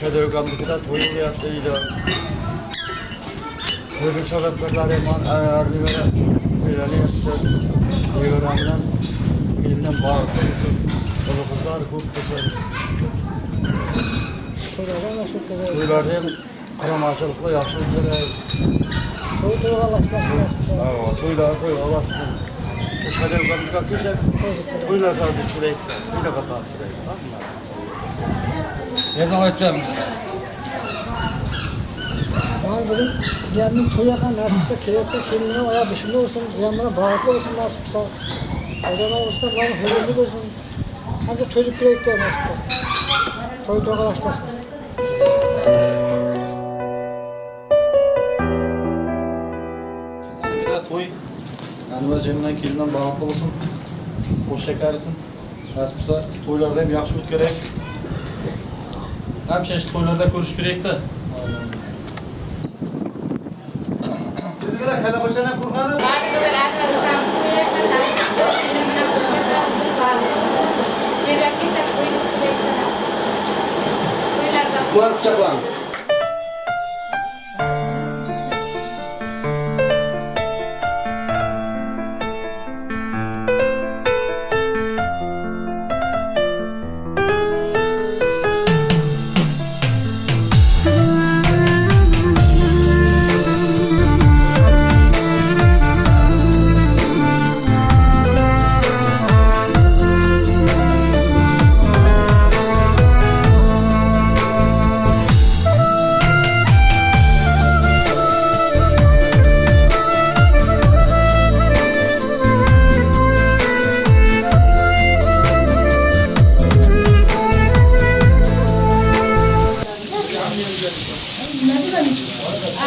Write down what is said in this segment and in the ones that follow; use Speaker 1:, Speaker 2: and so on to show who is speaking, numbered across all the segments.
Speaker 1: Çadırganlıkta toyun yaptığıyla böyle sebeplerle erdi böyle yaptı. Yırandan elinden bağırdı. Balıklar hukuk keser. Toylardan karamaşılıkla yaşayınca toylar Allah'ın. Çadırganlıkta kişi toylar kaldı sürekli. Bir de kapattı sürekli.
Speaker 2: Ne zaman edeceğim?
Speaker 3: Ben dedim, ziyanın toyakan nasipse keyifte kendine ayağı dışında olsun, ziyanlara bağırtlı olsun nasipse. Adana olsun, bana hırızlı olsun. Ancak çocuk gerekti nasipse. Toy tokalaşmasın.
Speaker 4: Toy, yani ceminden kelinden bağımlı olsun, hoş şekersin. Nasipse toylarda hem yaxşı öt gerek. Hem çeşitli toylarda görüş gerek de.
Speaker 2: Kulak bıçaklan.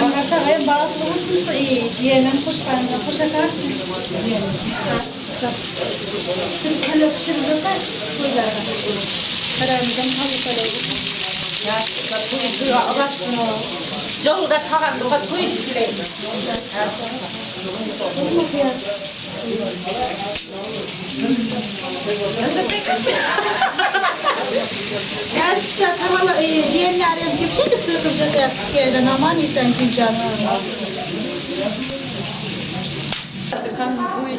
Speaker 5: Anlatayım bazı olsun diyelim hoş akarsın. Tüm kalopçılığı da koylardan. Karamızdan kalıp ya tuyu ararsın o. Yolda tavanlığa tuyu süreyim. Ya sen tavalı ciğerlerim gibi şey tutuyorum canım. Gelen aman insan gideceğiz.
Speaker 6: Kan toy,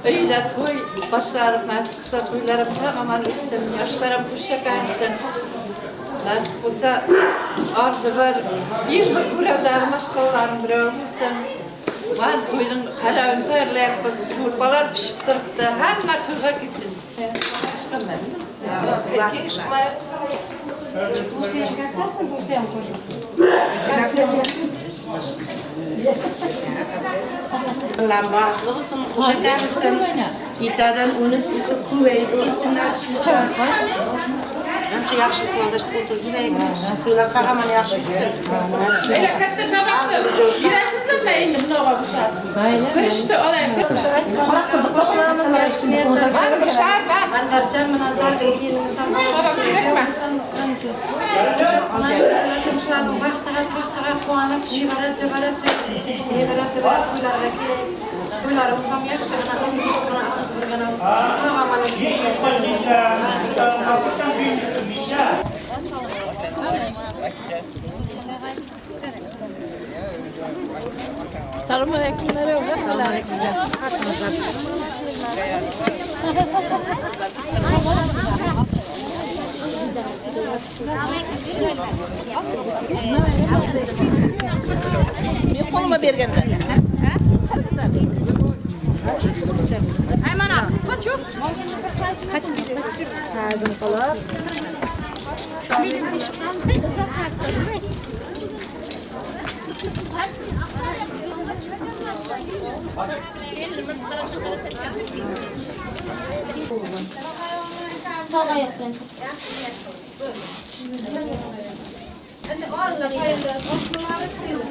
Speaker 6: öyle toy, başlarım nasipse toylarımda aman gitsin, yaşlarım kuşak etsin. Nasip olsa arzu var, iyi bir kurallarım, aşklarım bir olmasın. Ben toyun kalavını toyarlayıp, çorbalar pişip durup da hemen toyga gitsin. Aşkım benim. Tek işklayıp. Dosyaya çıkartarsın, dosyaya mı koyacaksın?
Speaker 7: Allah'ın bağlı olsun, hoş edersin. İddiadan unutmuşsun, kuvvet gitsin, nasıl hemşe yaxşılıklarda işte oturup yüreğimiz. Kuyular sağaman yaxşı gitsin.
Speaker 8: Öyle katta tabaktı. Girersiz de sayın bunu bu şart. Kırıştı olayım.
Speaker 7: Bıraktırdık başlarımız yaşsın. Var bir şart var.
Speaker 6: Ben vereceğim nazar geldiğinizden.
Speaker 8: Tamam, gerek var.
Speaker 6: Arkadaşlarım vakti kuanıp jibara tebara kuyular veki kuyularımızdan yakışık ağzı bir gana sağamanı
Speaker 5: Sarımın ekimleri yok. Bir koluma bergende. Hemen al. Kaç yok? Kaçın Kazım falan. Sağ ayaktan.
Speaker 7: Anne oğluna payında osmanlı kıyılır.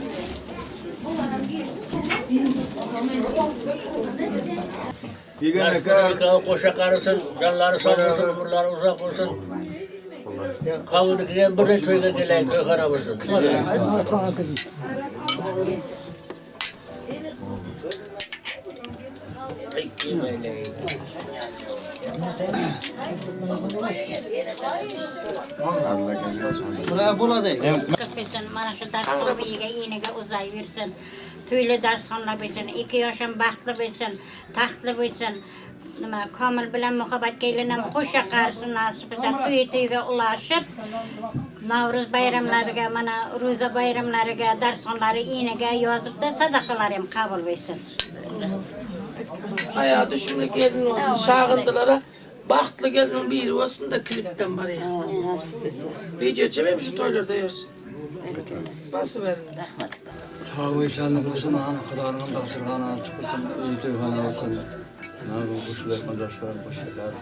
Speaker 9: Nasıl koşa karısın, canları sağ olsun, buraları uzak olsun. Kavuldu ki burada köyge gelen köy harabısın.
Speaker 3: Buraya buladı.
Speaker 10: Kıpırsın, bana şu ders soruya iğnege uzay versin. Tüylü ders sonla bilsin, 2 yaşın baktlı bilsin, tahtlı bilsin. Kamil bilen muhabbet gelinem hoş yakarsın nasip etsin. Tüyüge ulaşıp, Navruz bayramlarıga, mana Ruza bayramlarıga, ders sonları iğnege yazıp da sadakalarım kabul versin.
Speaker 7: Ayağı düşünme gelin olsun. Şağındılara baktlı gelin biri olsun da klipten var ya. Video çememiş toylarda yersin. Nasıl verin?
Speaker 1: Sağ insanlık olsun, ana Kur'an'ın basırğana çıkılsın, iyi bana olsun. Nağıl kuşlar, madrasalar, kuşlar.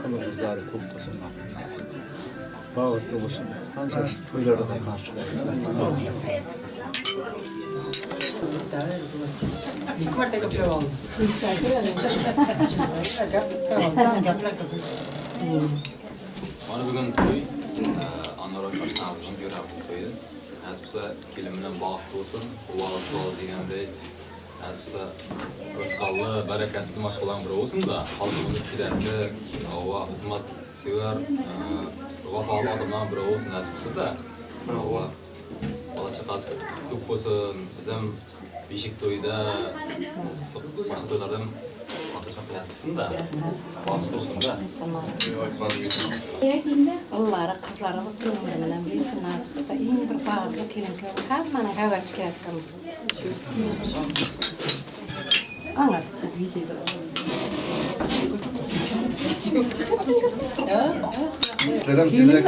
Speaker 1: Kılıçlar, kultasın. Bağıtlı olsun. Hansız toylarda da karşılayın.
Speaker 11: Mana bugun to'y, anora qo'shnilarimizni ko'ramiz to'yda. Azbisa kelin bilan bog'liq bo'lsin, uloq degandek. Azbisa rizqalli, barakatli mashg'ulotlar bir bo'lsin-da, xalqimizga kerakli, va xizmat sevar, vafoli odamlar bir bo'lsin azbisa-da. Va bola chaqasi ko'p bo'lsin, biz ham beshik to'yda, boshqa to'ylarda ham qatnashmoq nasibsin-da. Bog'liq bo'lsin-da.
Speaker 6: Allah'a kızlarımız ömrümden büyüsün nasip olsa iyi bir bağırlı kelin köy hammanın havası etkimiz. Anlatsa videoda.
Speaker 11: Selam tezek.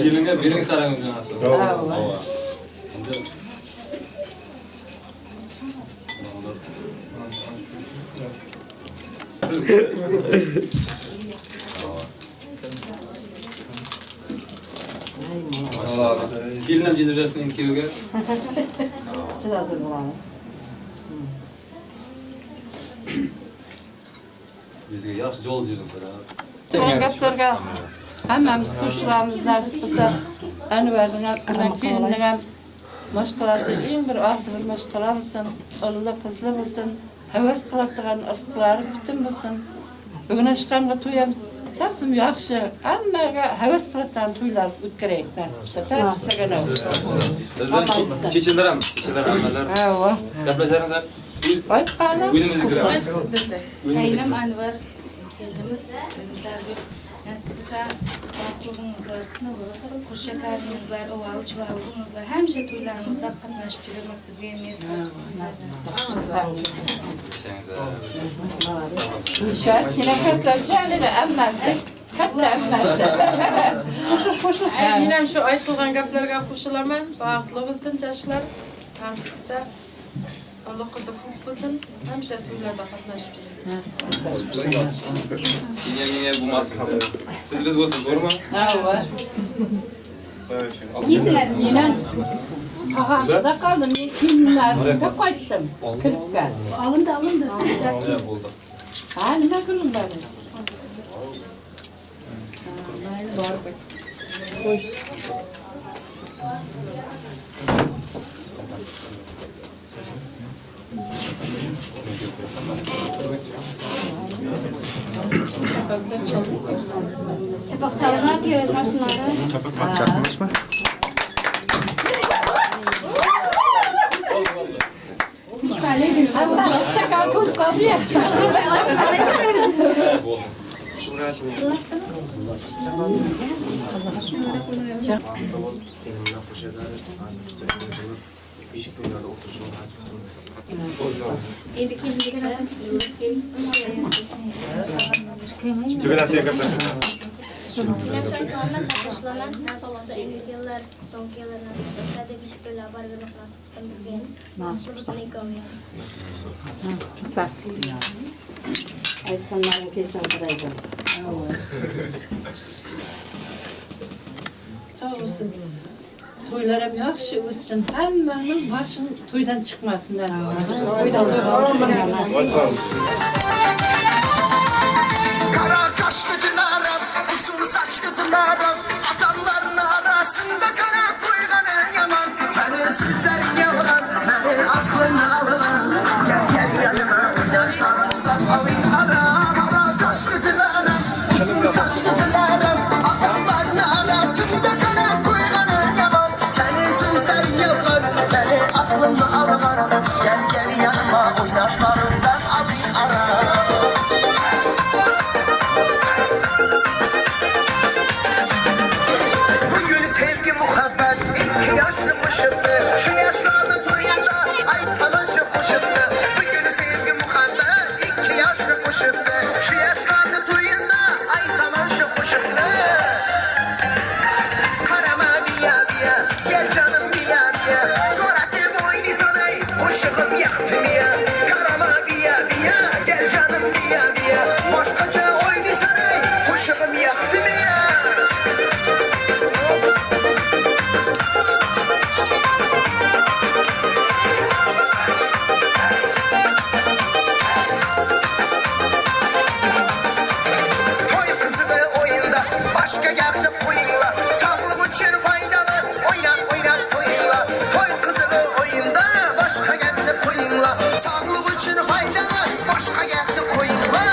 Speaker 11: Gelinge biring sarangım canası. Bravo. Gelinam cezbesinin köyge.
Speaker 6: Hazır bulalım.
Speaker 11: Bizge yaxshi jol jirin sana.
Speaker 6: Turgan gaplarga hammamiz qo'shilamiz nasib bo'lsa Anvarning bilan kelinning ham mashg'ulasi eng bir og'zi bir mashg'ula bo'lsin, o'g'li qizli bo'lsin, havas qiladigan rizqlari butun bo'lsin. Bugun chiqqanga to'yamiz. Sapsim yaxshi, hammaga havas qiladigan to'ylar o'tkazaylik nasib bo'lsa. Ta'riflagan
Speaker 11: Bizden çeçenlerim, ammalar.
Speaker 6: Ha,
Speaker 11: Gaplashsanizlar.
Speaker 6: aytqani.
Speaker 11: O'zimizni kiramiz.
Speaker 8: Qaynim Anvar keldimiz. Bizlarga nasib bo'lsa baxtligingizlar, xush shakaringizlar, o'g'il chivarligingizlar, hamisha to'ylarimizda qatnashib yurmak bizga emas.
Speaker 6: İnşaat sinekatlar canıyla emmezdi. Katta emmezdi. Qo'shib.
Speaker 8: Men ham shu aytilgan gaplarga qo'shilaman. Baxtli bo'lsin yoshlar. Nasib bo'lsa Alloh qizi ko'p bo'lsin. Hamisha to'ylarda qatnashib
Speaker 11: Menga bo'lmasin. Siz biz bo'lsin, to'g'rimi?
Speaker 6: Ha, va. Yine Ahanda kaldım. Ben kimlerden kaçtım. Kırıkka.
Speaker 8: Alındı.
Speaker 11: Bo'ldi.
Speaker 6: Ha, nima qildim ben?
Speaker 10: Çapak çalmak yiyor maşınları.
Speaker 12: Çapak çakmış mı?
Speaker 6: Allah sakal kul kaldı ya.
Speaker 10: Şarkılarına sakışlanan nasıl olsa en büyük yıllar, son yıllar nasıl olsa sadece bir şekilde haber vermek nasıl olsa bizge nasıl olsa ne koyuyor.
Speaker 6: Aytganlaring kelsin quraydi. Sağ olsun. Toylar ham yaxshi o'tsin. Hammaning boshing to'ydan chiqmasin. To'ydan
Speaker 13: Kara kaşlı dilarım, uzun saçlı dilarım. Adamların arasında kara koygan en yaman. Senin sözlerin yalan, beni aklını alıver. Gel yanıma, yaşlarımdan alayım ara. Kara yaşlılarım adamların arasında kana koyganı yaman. Senin sözlerin yalgan, beni aklımda algan. Gel gel yanıma oynaşlarımdan abi ara. Bugün sevgi muhabbet iki yaşlı koşuldu. Şu yaşlarda toyunda ay tanışı koşuldu. Bugün sevgi muhabbet iki yaşlı koşuldu. Şu yaşlarda toyunda ay tanışı koşuldu. Karama biya biya gel canım biya biya. Suratı boynu sonay koşuğum yaktım ya. Karama biya biya gel canım biya biya. Başkaca oyunu sonay koşuğum yaktım ya. Toy kızılı oyunda başka yerde koyunla. Sağlık için faydalı oynar oynar koyunla. Toy kızılı oyunda başka yerde koyunla. Sağlık için faydalı başka yerde koyunla.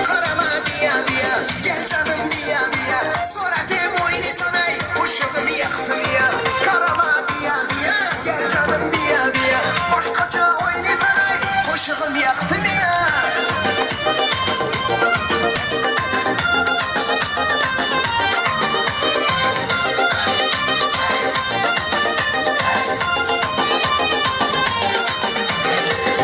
Speaker 13: Karama biya biya gel canım biya biya. Suratı boynu sonay kuşuğumu yaktım ya. Karama biya biya gel canım biya biya. Başkaca oyunu sonay kuşuğumu yaktım ya.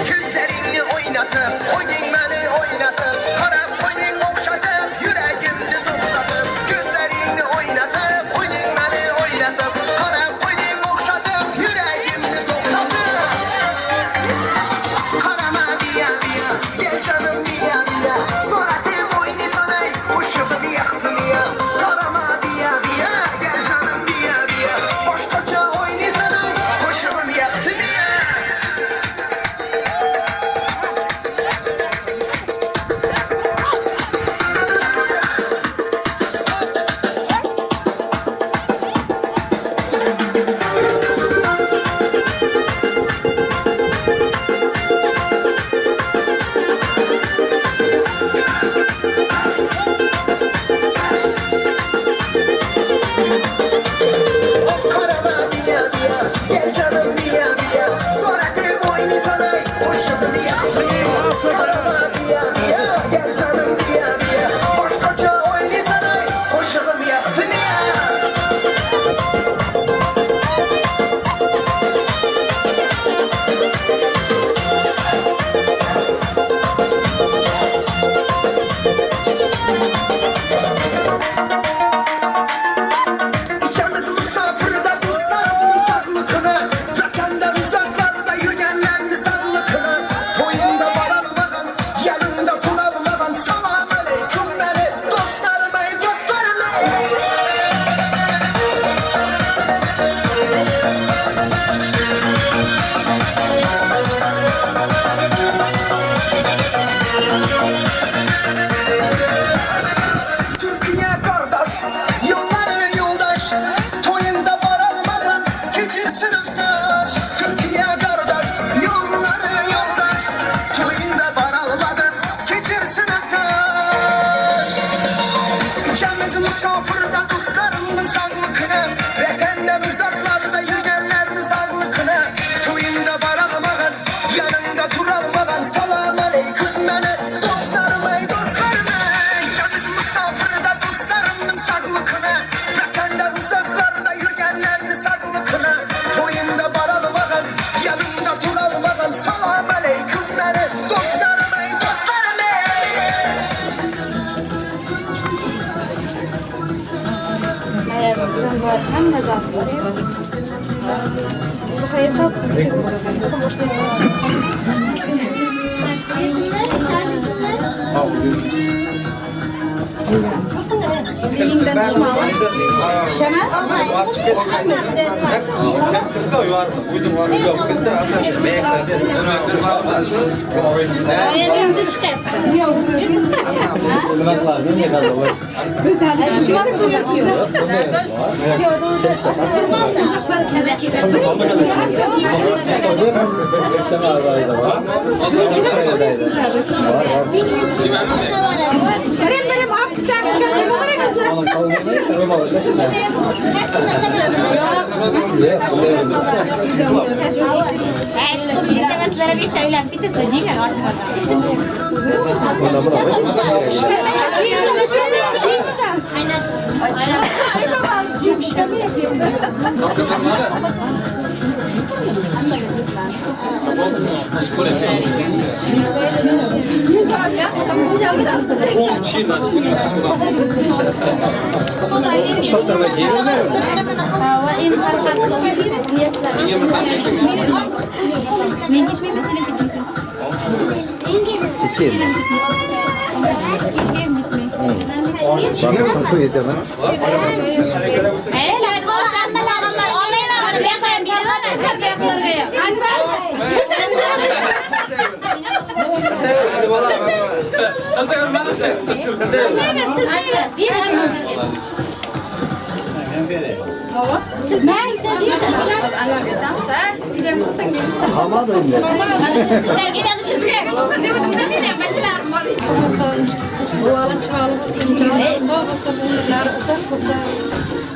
Speaker 13: Gözlerini oynatıp, oyun beni oynatıp. Kara koyun okşatıp, yüreğimde toplatıp. Gözlerini oynatıp, oyun beni oynatıp. Kara koyun okşatıp, yüreğimde toplatıp. Karama biya biya, gel canım biya biya. Suratı boynu sonay, kuşuğumu yaktım ya. Karama biya biya, gel canım biya biya. Başkaca oyunu sonay, kuşuğumu yaktım ya. Karama biya biya, gel canım biya biya. Suratı boynu sonay, kuşuğumu yaktım ya. Karama biya biya, gel canım biya biya. Başkaca oyunu sonay, kuşuğumu yaktım ya. İkimiz misafirde dostlarımın sağlıkını. Vatanda uzaklarda yürüyenlerin sağlıkını. Toyunda baralmağın, yanında kullanmağın. Salam aleyküm beni dostlarım ey dostlarım ey. Türkiye kardeş, yolları yoldaş. Toyunda baralmadın, küçük sınıftaş. Türkiye kardeş, yolları yoldaş. Toyunda baralmadın, küçük sınıftaş. İkimiz misafirde dostlarımın sağlıkını. Vatenden uzaklarda yürüyenlerin sağlıkını. Toyunda baralmağın, yanında duralmağın. Salam aleyküm beni dostlarım ey dostlarım ey. İkimiz misafirde dostlarımın sağlıkını. Vatenden uzaklarda yürüyenlerin sağlıkını. Toyunda baralmağın, yanında duralmağın. Salam aleyküm beni dostlarım ey dostlarım ey.
Speaker 5: Ayağımızdan var. Hem de zaten. Bu hesap Dilinde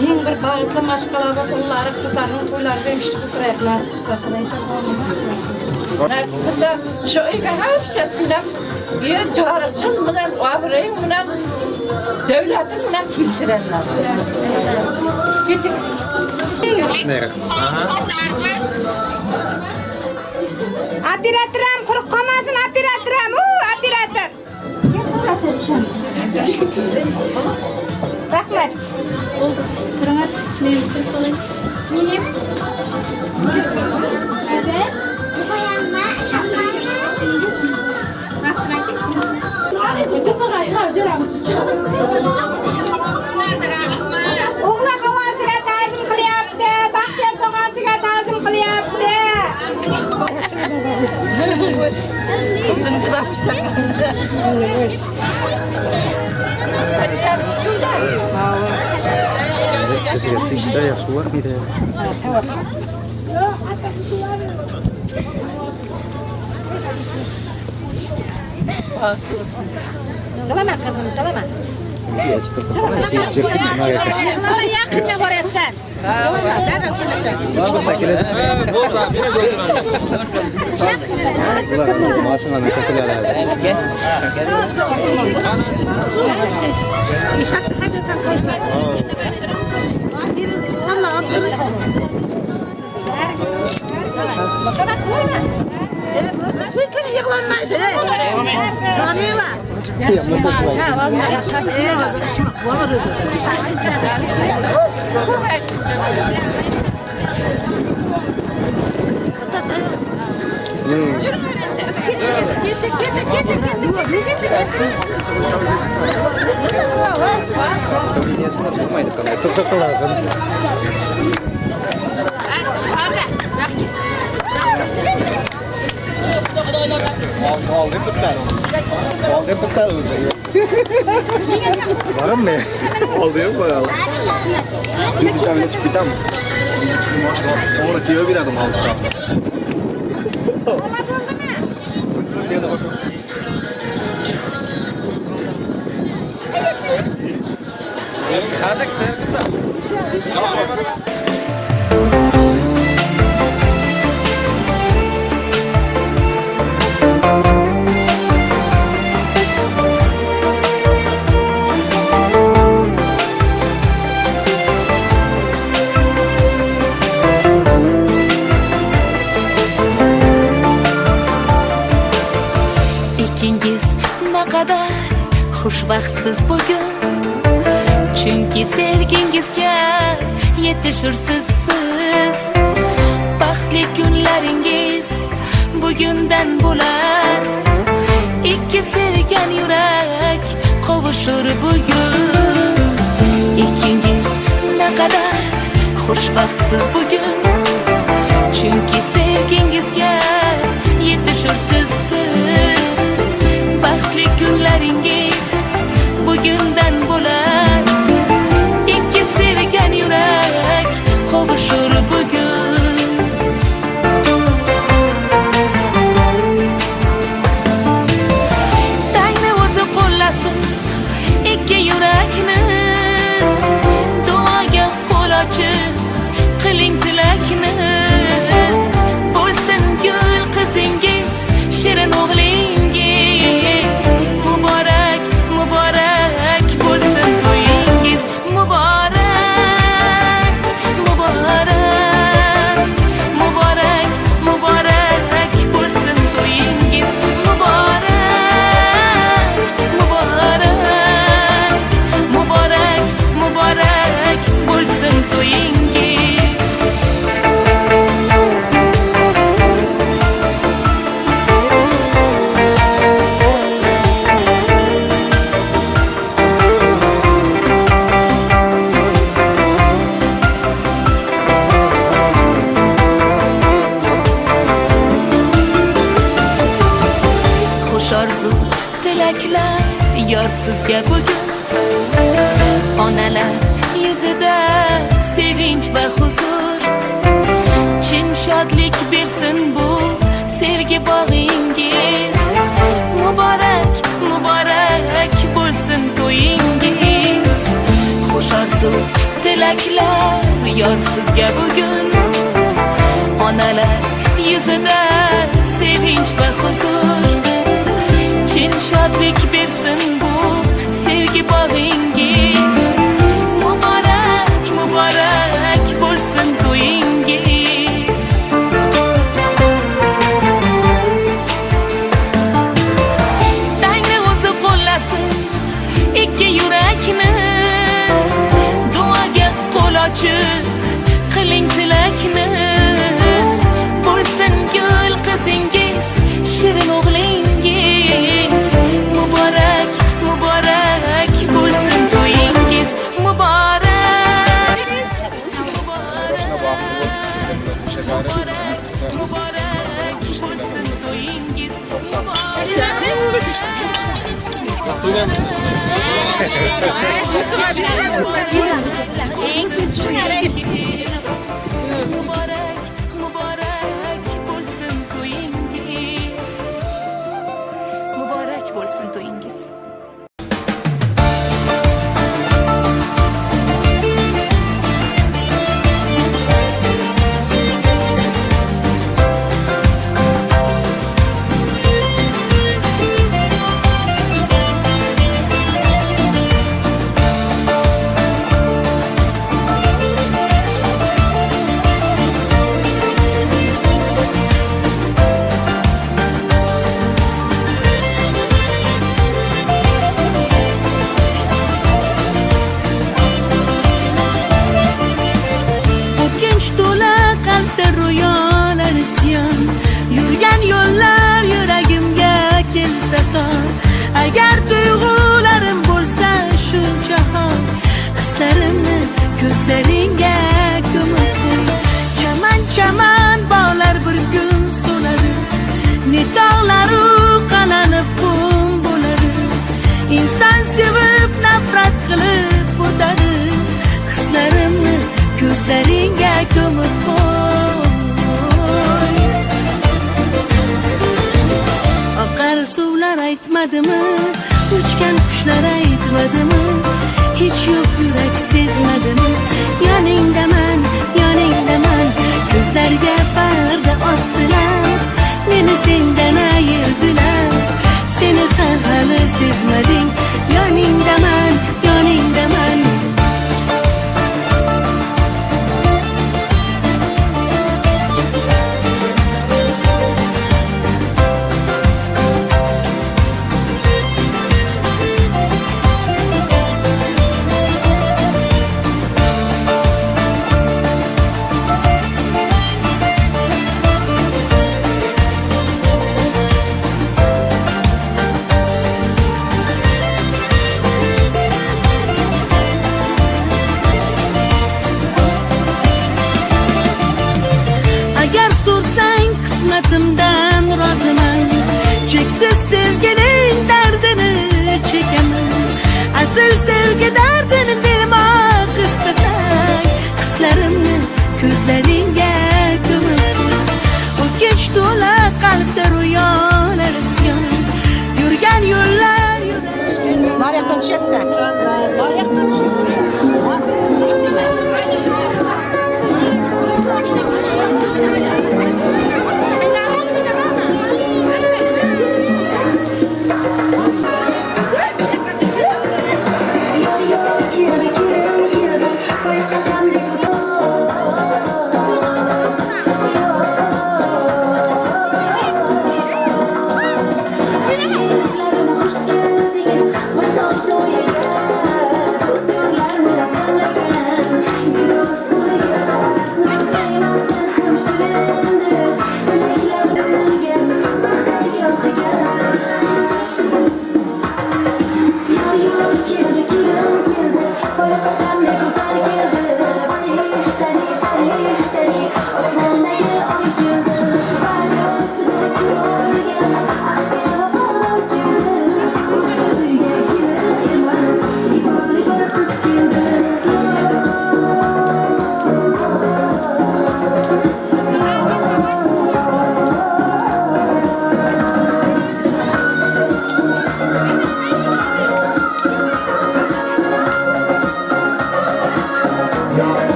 Speaker 6: Yeni bir bağırtlı maşkalar var, onları kızlarının toyları demişti bu kırayık nasip kısa kırayacak nasip kısa şu uygun her şeysiyle bir çağıracağız bundan, avrayım bundan, devletin bundan kültürel nasip.
Speaker 12: Operatörüm kuruq qolmasin, operatörüm. Operator. Rahmat.
Speaker 5: Oldu. Kırmızı mevcut olayım. Benim. Evet.
Speaker 12: Oğla qolasiga ta'zim qilyapti, Baxtiyor tog'asiga ta'zim qilyapti.
Speaker 7: Çalama kızım, çalama. Yakınma boryapsan. Darrov kelasan.
Speaker 14: Varım mı? Oldu yok bayağı. Çünkü sen bile çıkıyor musun? Sonra diyor bir adım aldı. Kazak sen. Tamam.
Speaker 15: Xushvaqtsiz bugun chunki sevgingizga yetishursiz siz baxtli kunlaringiz bugundan bo'lar ikki sevgan yurak qovushur bugun qadar xushvaqtsiz bugun. Chunki sevgingizga yetishursiz siz. Baxtli kunlaringiz bugundan bo'lar. Ikki sevgan yurak qovushur bugun. Tangni o'zi qo'llasin ikki yurakni. Duoga qo'l ochib qiling tilakni. Bo'lsin gul qizingiz, shirin o'g'lingiz. Muborak, muborak bo'lsin to'yingiz. Muborak, muborak, muborak, muborak bo'lsin to'yingiz. Muborak, muborak, muborak, muborak bo'lsin to'yingiz. Xush orzu tilaklar yor sizga bugun. Onalar yuzida sevinch va huzur. Chin shodlik bersin bu sevgi bog'ingiz. Muborak, muborak bo'lsin to'yingiz. Xush orzu tilaklar yor sizga bugun. Onalar yuzida sevinch va huzur. Chin shodlik bersin bu sevgi bog'ingiz. Muborak, muborak bo'lsin to'yingiz. Tangni o'zi qo'llasin ikki yurakni. Duoga qo'l ochib qiling tilakni. Bo'lsin gul qizingiz, shirin o'g'lingiz. Muborak, muborak bo'lsin to'yingiz. Muborak, muborak, muborak bo'lsin to'yingiz. Muborak, muborak bo'lsin to'yingiz. Muborak bo'lsin to'yingiz. Yurgan yo'llar yuragimga kelsa tor. Agar tuyg'ularim bo'lsa shunchahon, hislarimni ko'zlaringga ko'mib qo'y. Chaman chaman bog'lar bir kun so'nadi. Nidolaru qalanib qum bo'ladi. Inson sevib nafrat qilib o'tadi. Hislarimni ko'zlaringga ko'mib qo'y. Oqar suvlar aytmadimi, uchgan qushlar aytmadimi, hech yo'q yurak sezmadimi? Yoningdaman, yoningdaman, ko'zlarga parda ostilar, meni sendan ayirdilar. Seni sen hali sezmading, yoningdaman, yoningdaman. Güzel sevgi derdini bilmek istesen Hislerimni gözleringe gömüp O geç dola kalpte rüyalar isyan Yürgen yollar
Speaker 7: Nariyaktan çekme.
Speaker 10: Nariyaktan çekme.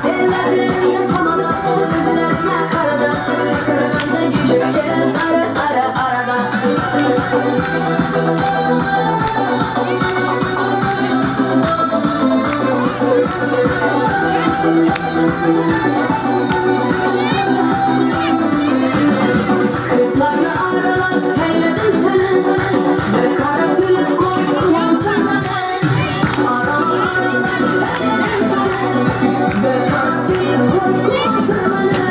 Speaker 15: ellerinde pamada, gözlerine karada, çakırında gülürken arada. Kızlarla aralar seyredin seni, ve kara gülüm koy yantırma beni. Aralar seyredin seni, ve kara gülüm koy yantırma beni.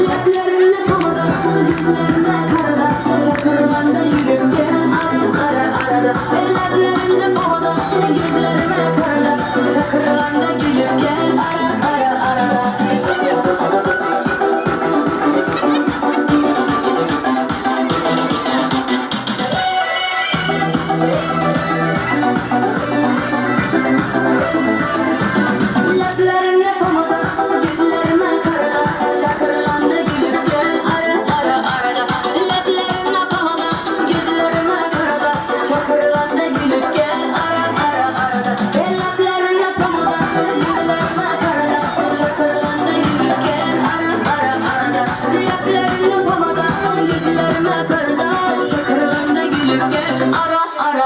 Speaker 15: Leplerinde pamada, gözlerinde karada, çakırmanda yürürken arada. Ellerinde pamada, gözlerine karada, çakırmanda gülürken arada. Leplerine pamada, gözlerime karada, çakırlandı gülürken arada. Leplerine pamada, gözlerime karada, çakırlandı gülürken arada. Leplerine pamada, gözlerime karada, çakırlandı gülürken arada. Leplerine pamada, gözlerime karada, çakırlandı gülürken arada.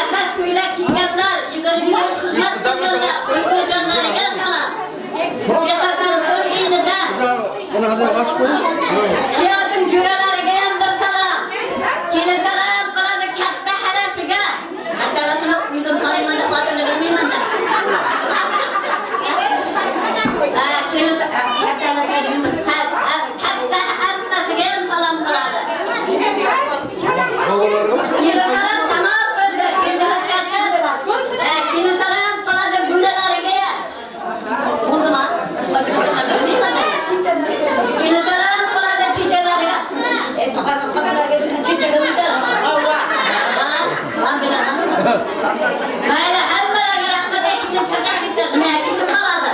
Speaker 16: Atas ko'ylak kiyganlar, yugurib xizmat qilganlar, o'zbek jonlariga salom. Yaqasam qo'yinida.
Speaker 1: Buni hozir ochib qo'ying.
Speaker 16: Hayotim jo'ralariga ham bir salom. Kelin salom qiladi katta xalasiga. Atalatini uydan qo'yman deb xotini bilmayman da. Kelin katta ammasiga ham salom qiladi. Kelin salom tamom bo'ldi. Kelin salom qiladi bulalariga. Bo'ldimi? Kelin salom qiladi chechalariga. To'qasin qiladi chechalariga. Allah. Mayli hammalarga rahmat aytib chaqirib bittasi men aytib qoladi.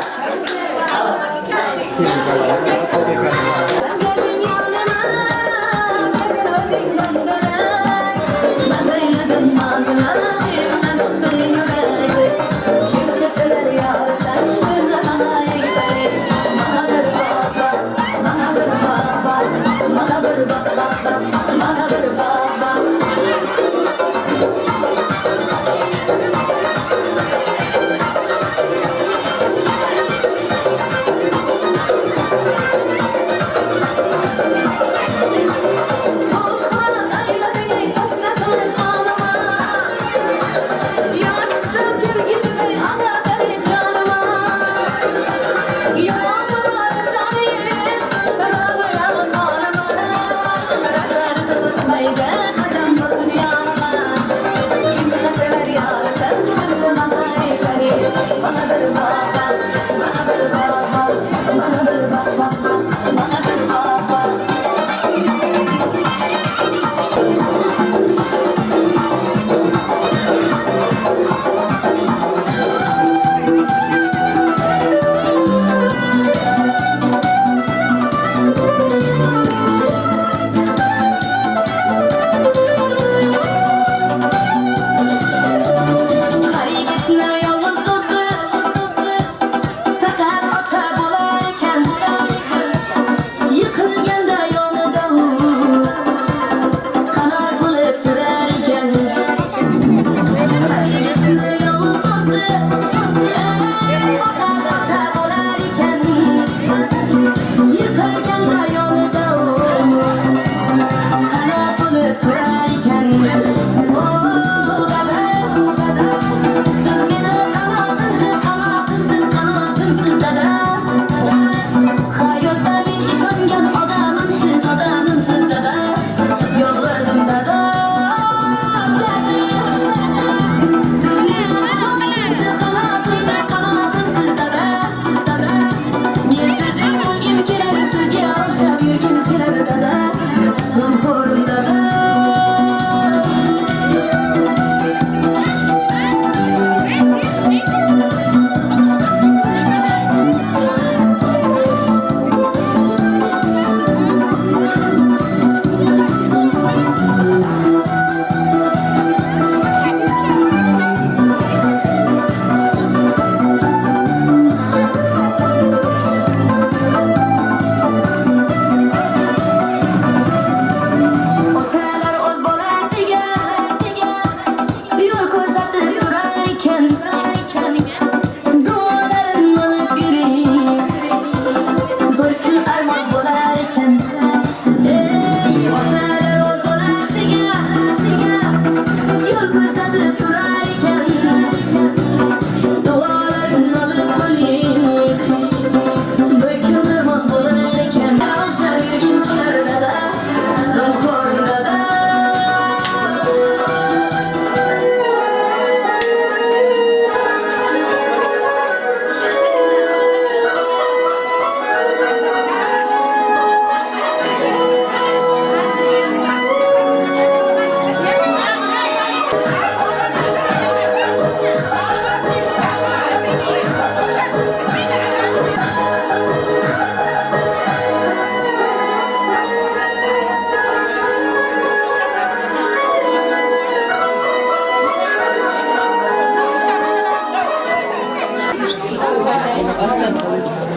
Speaker 6: Başlar.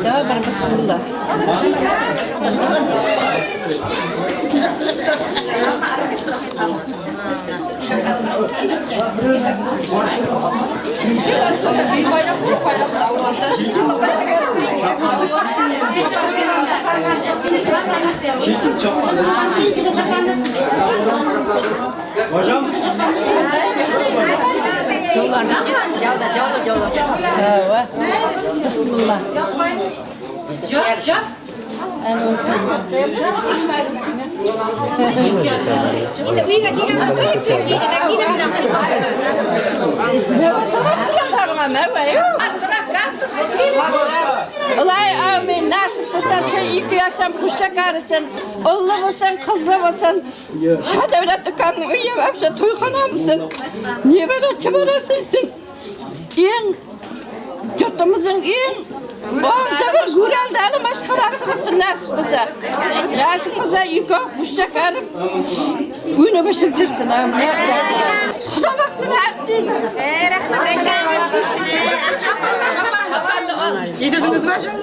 Speaker 6: Ya bir bismillah.
Speaker 4: Hocam.
Speaker 6: Yollardan yolda. Evet. Bismillah. Cap. Olay amin nasip kılsa şey 2 yaşam kuşa karısın. Oğlu mısın, kızlı mısın? Şah devlet dükkanını uyuyamazsın, toyxana mısın? Niye böyle çıbarasıysın? En yurtumuzun en sefer Gürel'de başkalası mısın nasip kılsa? Nasip kılsa 2 kuşa karım. Uyunu başıp jirsin. Xuda baksın her şeyine.
Speaker 12: Rahmet ekleğiniz.
Speaker 7: Yedirdiniz mi acaba?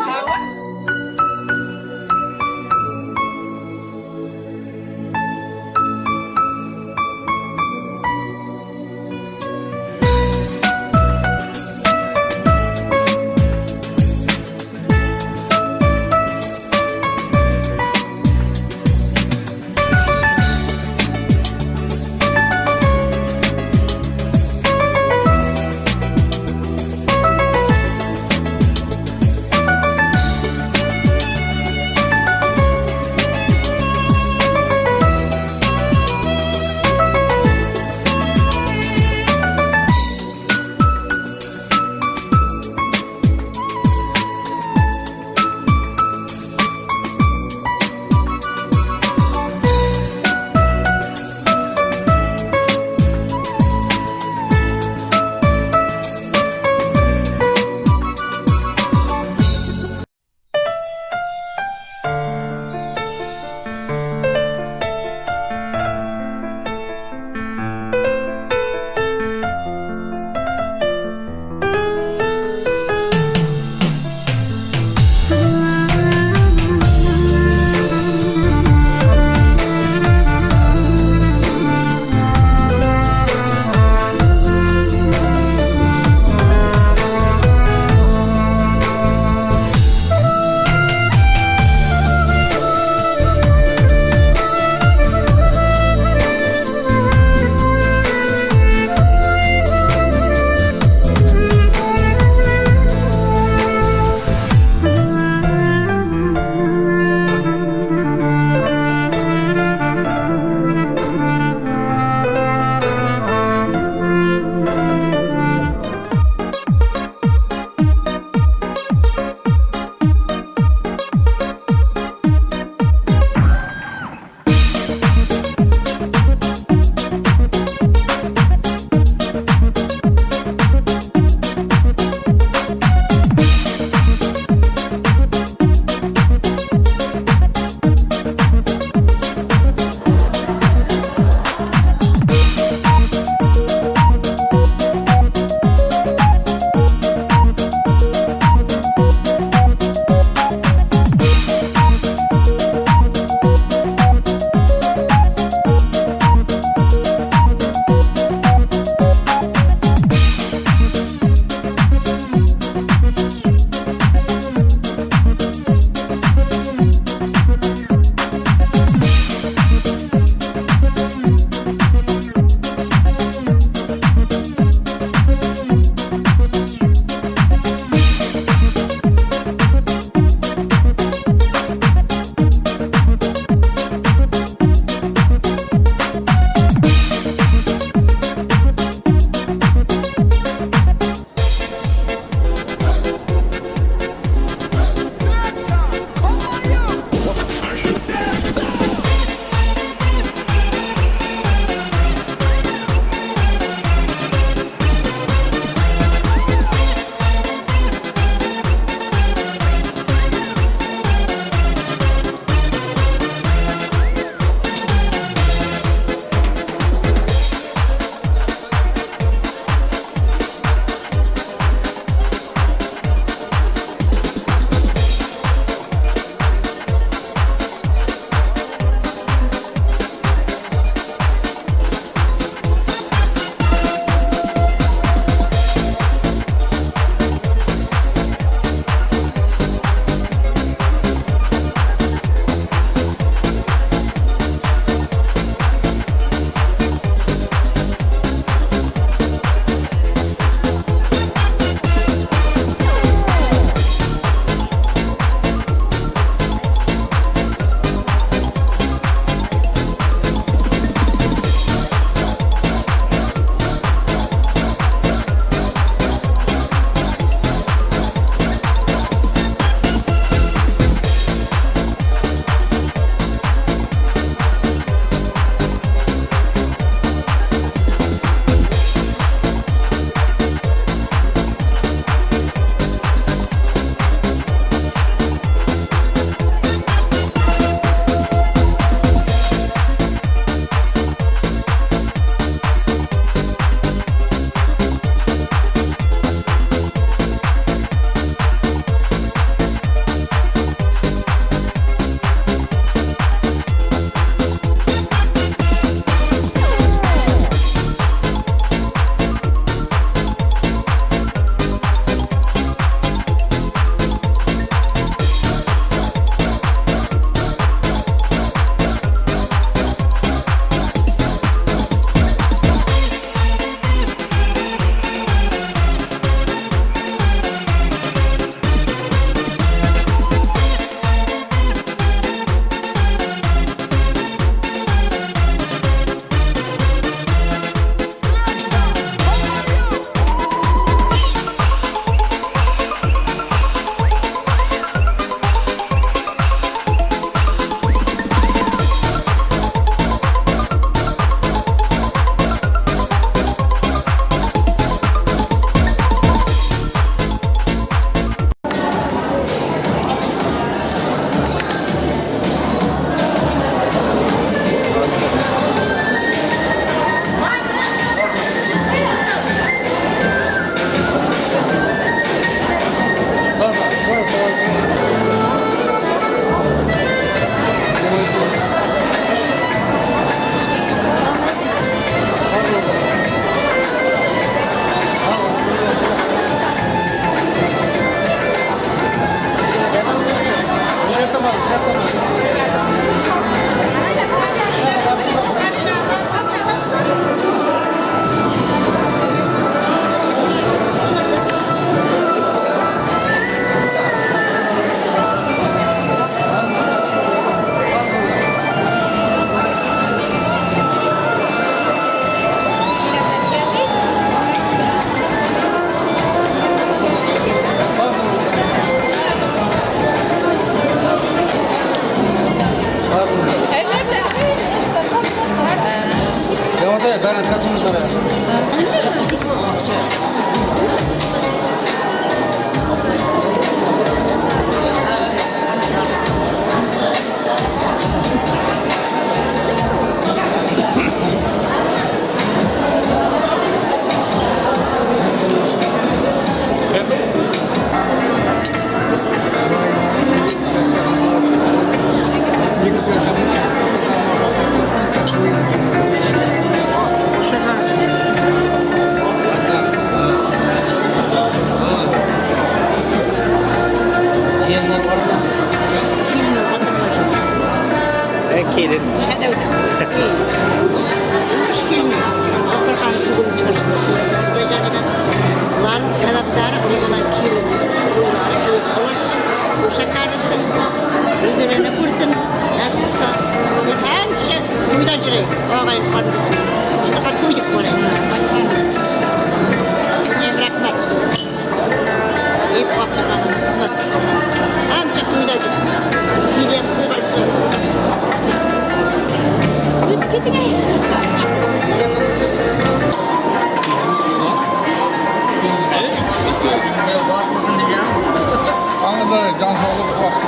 Speaker 2: Anladım, can sağlık vakti.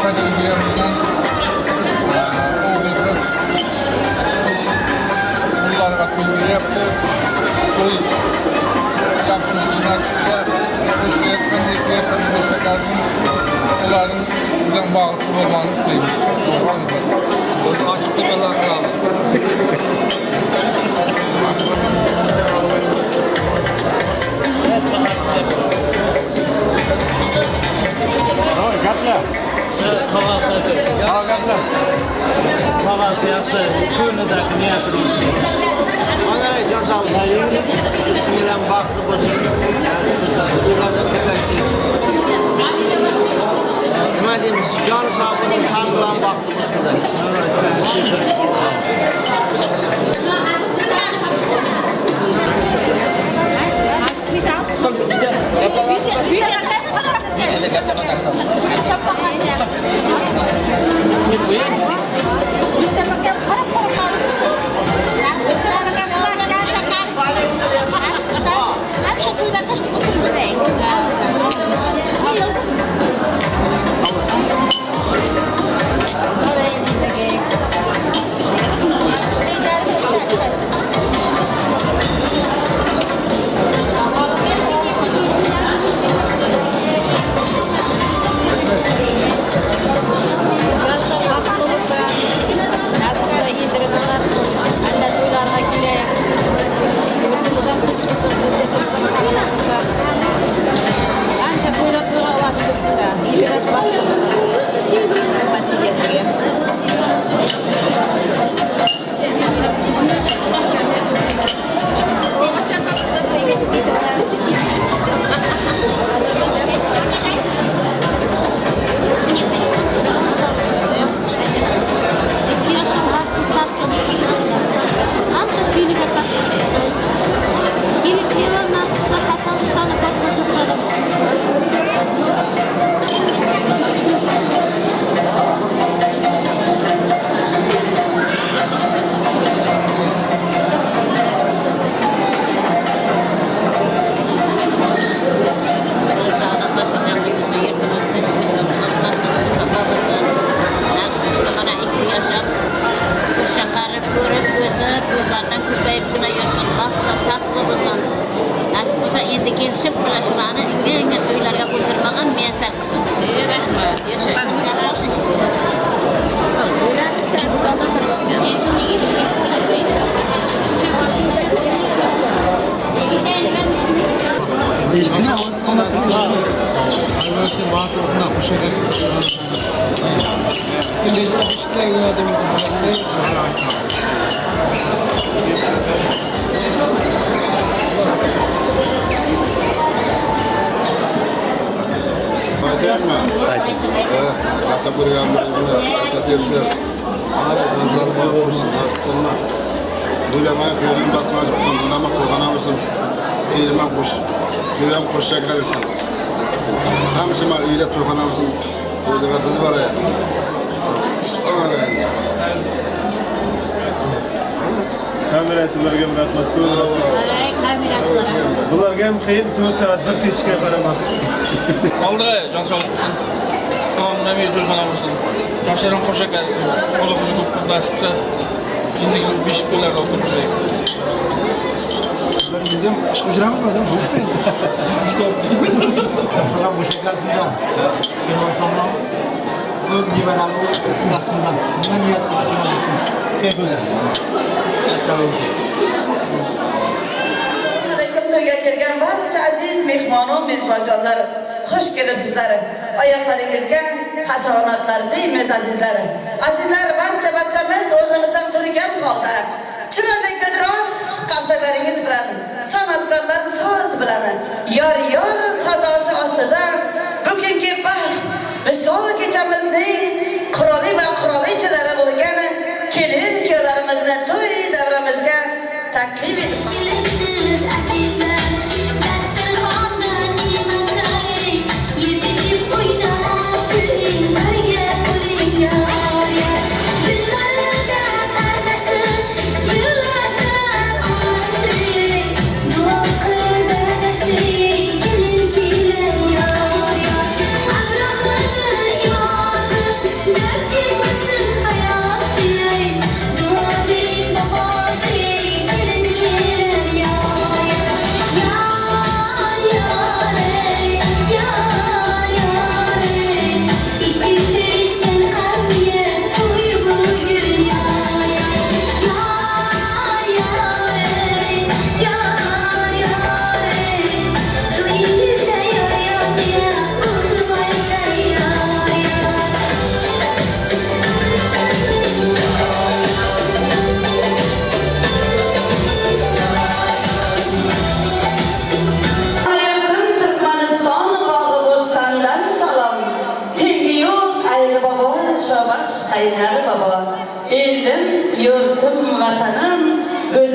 Speaker 2: Kadir Bey'imizden oğluydu. Bunlarla toyunu yaptı. Toy yaptığımızdan hoşuna etmeni istiyorsanız hoşuna kalsın. Onların bizden bağlı olmanı isteyiz. Toyu açıklamalar kaldı.
Speaker 17: Havası yaxshi, ko'nglida niyati bo'lsin.
Speaker 9: Mangaray jon sog'lik. Sizlardan baxtli bo'lsin. Ularga ko'paysin. Nima deymiz? Jon sog'lik, ham bilan baxtli bo'lsinlar.
Speaker 17: Bularga ham qiyin 4 soat bir teshikka qaramoq.
Speaker 2: Oldi, jon sog'lik bo'lsin. Tamomdan mevjud bo'lsin. Yoshlarim qo'sha kelsin. Qo'li qo'zi ko'p nasib qilsa, endi 5 kunlarda o'tirishak.
Speaker 17: Sizlar endi chiqib juramizmi adam? Falan bu şekilde değil. Kemal Kamran bu liberal yakından. Ben niyet var. Kemal.
Speaker 18: To'yga kelgan barcha aziz mehmonon, mezbonjonlar, xush kelibsizlar. Oyoqlaringizga hasonatlar deymiz azizlar. Azizlar, barchamiz o'rnimizdan turgan holda chiroyli guldiroz qarsaklaringiz bilan, san'atkorlar so'z bilan, yor sadosi ostida bugungi baxt visol kechamizning quroli va qurolichalari bo'lgan kelin-kuyovlarimizni to'y davramizga taklif etamiz.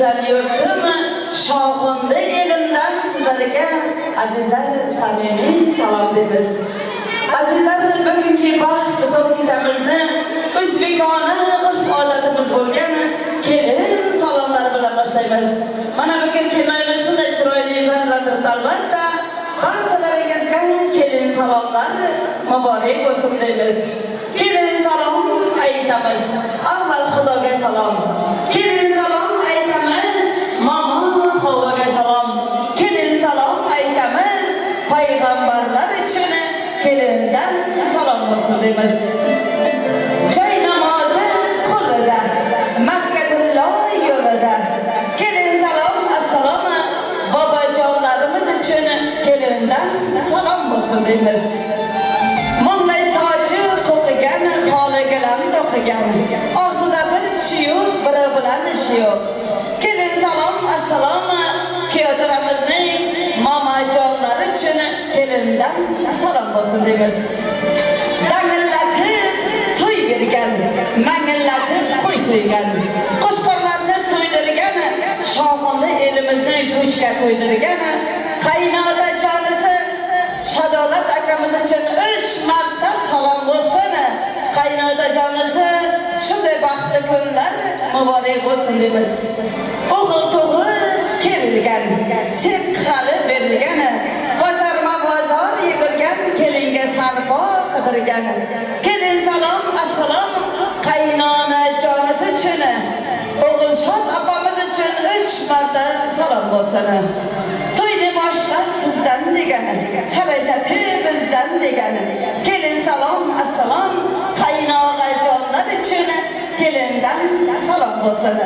Speaker 18: güzel yurtum, şahında elimden sizlerge azizler samimi salam deymiz. Azizler bugünkü baxt ve son gecemizni O'zbekona urf odatimiz bo'lgan kelin salomlar bilan boshlaymiz. Mana bugun kelmaymiz shunday chiroyli yig'inlardir albatta. Barchalaringizga kelin salomlar muborak bo'lsin deymiz. Kelin salom aytamiz. Avval Xudoga salom. Kelin salom aytamiz. Mama Havvaga salom. Kelin salom aytamiz. Payg'ambarlar uchun kelindan salom bo'lsin deymiz. Joy namozi qo'lida, Makkatulloh yo'lida. Kelin salom, assalomu bobojonlarimiz uchun kelindan salom bo'lsin deymiz. Mo'nglay sochi qo'qigan, xoligalam to'qigan. Og'zida bir tishi yo'q, biri bilan ishi yo'q. Kelin salom, assalomu kuyotiramizning momajonlari uchun kelindan salom bo'lsin deymiz. Dangillatib to'y bergan, mangillatib qo'y so'ygan, qo'shqorlarni so'ydirgan, shohona elimizni ko'chga to'ydirgan, qaynota jonisi Shadolat akamiz uchun 3 marta salom bo'lsin. Qaynota jonisi shunday baxtli kunlar muborak bo'lsin deymiz. O'g'il tug'i kerilgan, sepqali berilgan, bozor yugurgan, kelinga sarpo qidirgan. Kelin salom, assalom qaynona jonisi uchun, O'g'ilshod opamiz uchun 3 marta salom bo'lsin. To'yni boshlash sizdan degan, xarajati bizdan degan. Kelin salom, assalom qaynona jonlar uchun kelindan salom bo'lsin.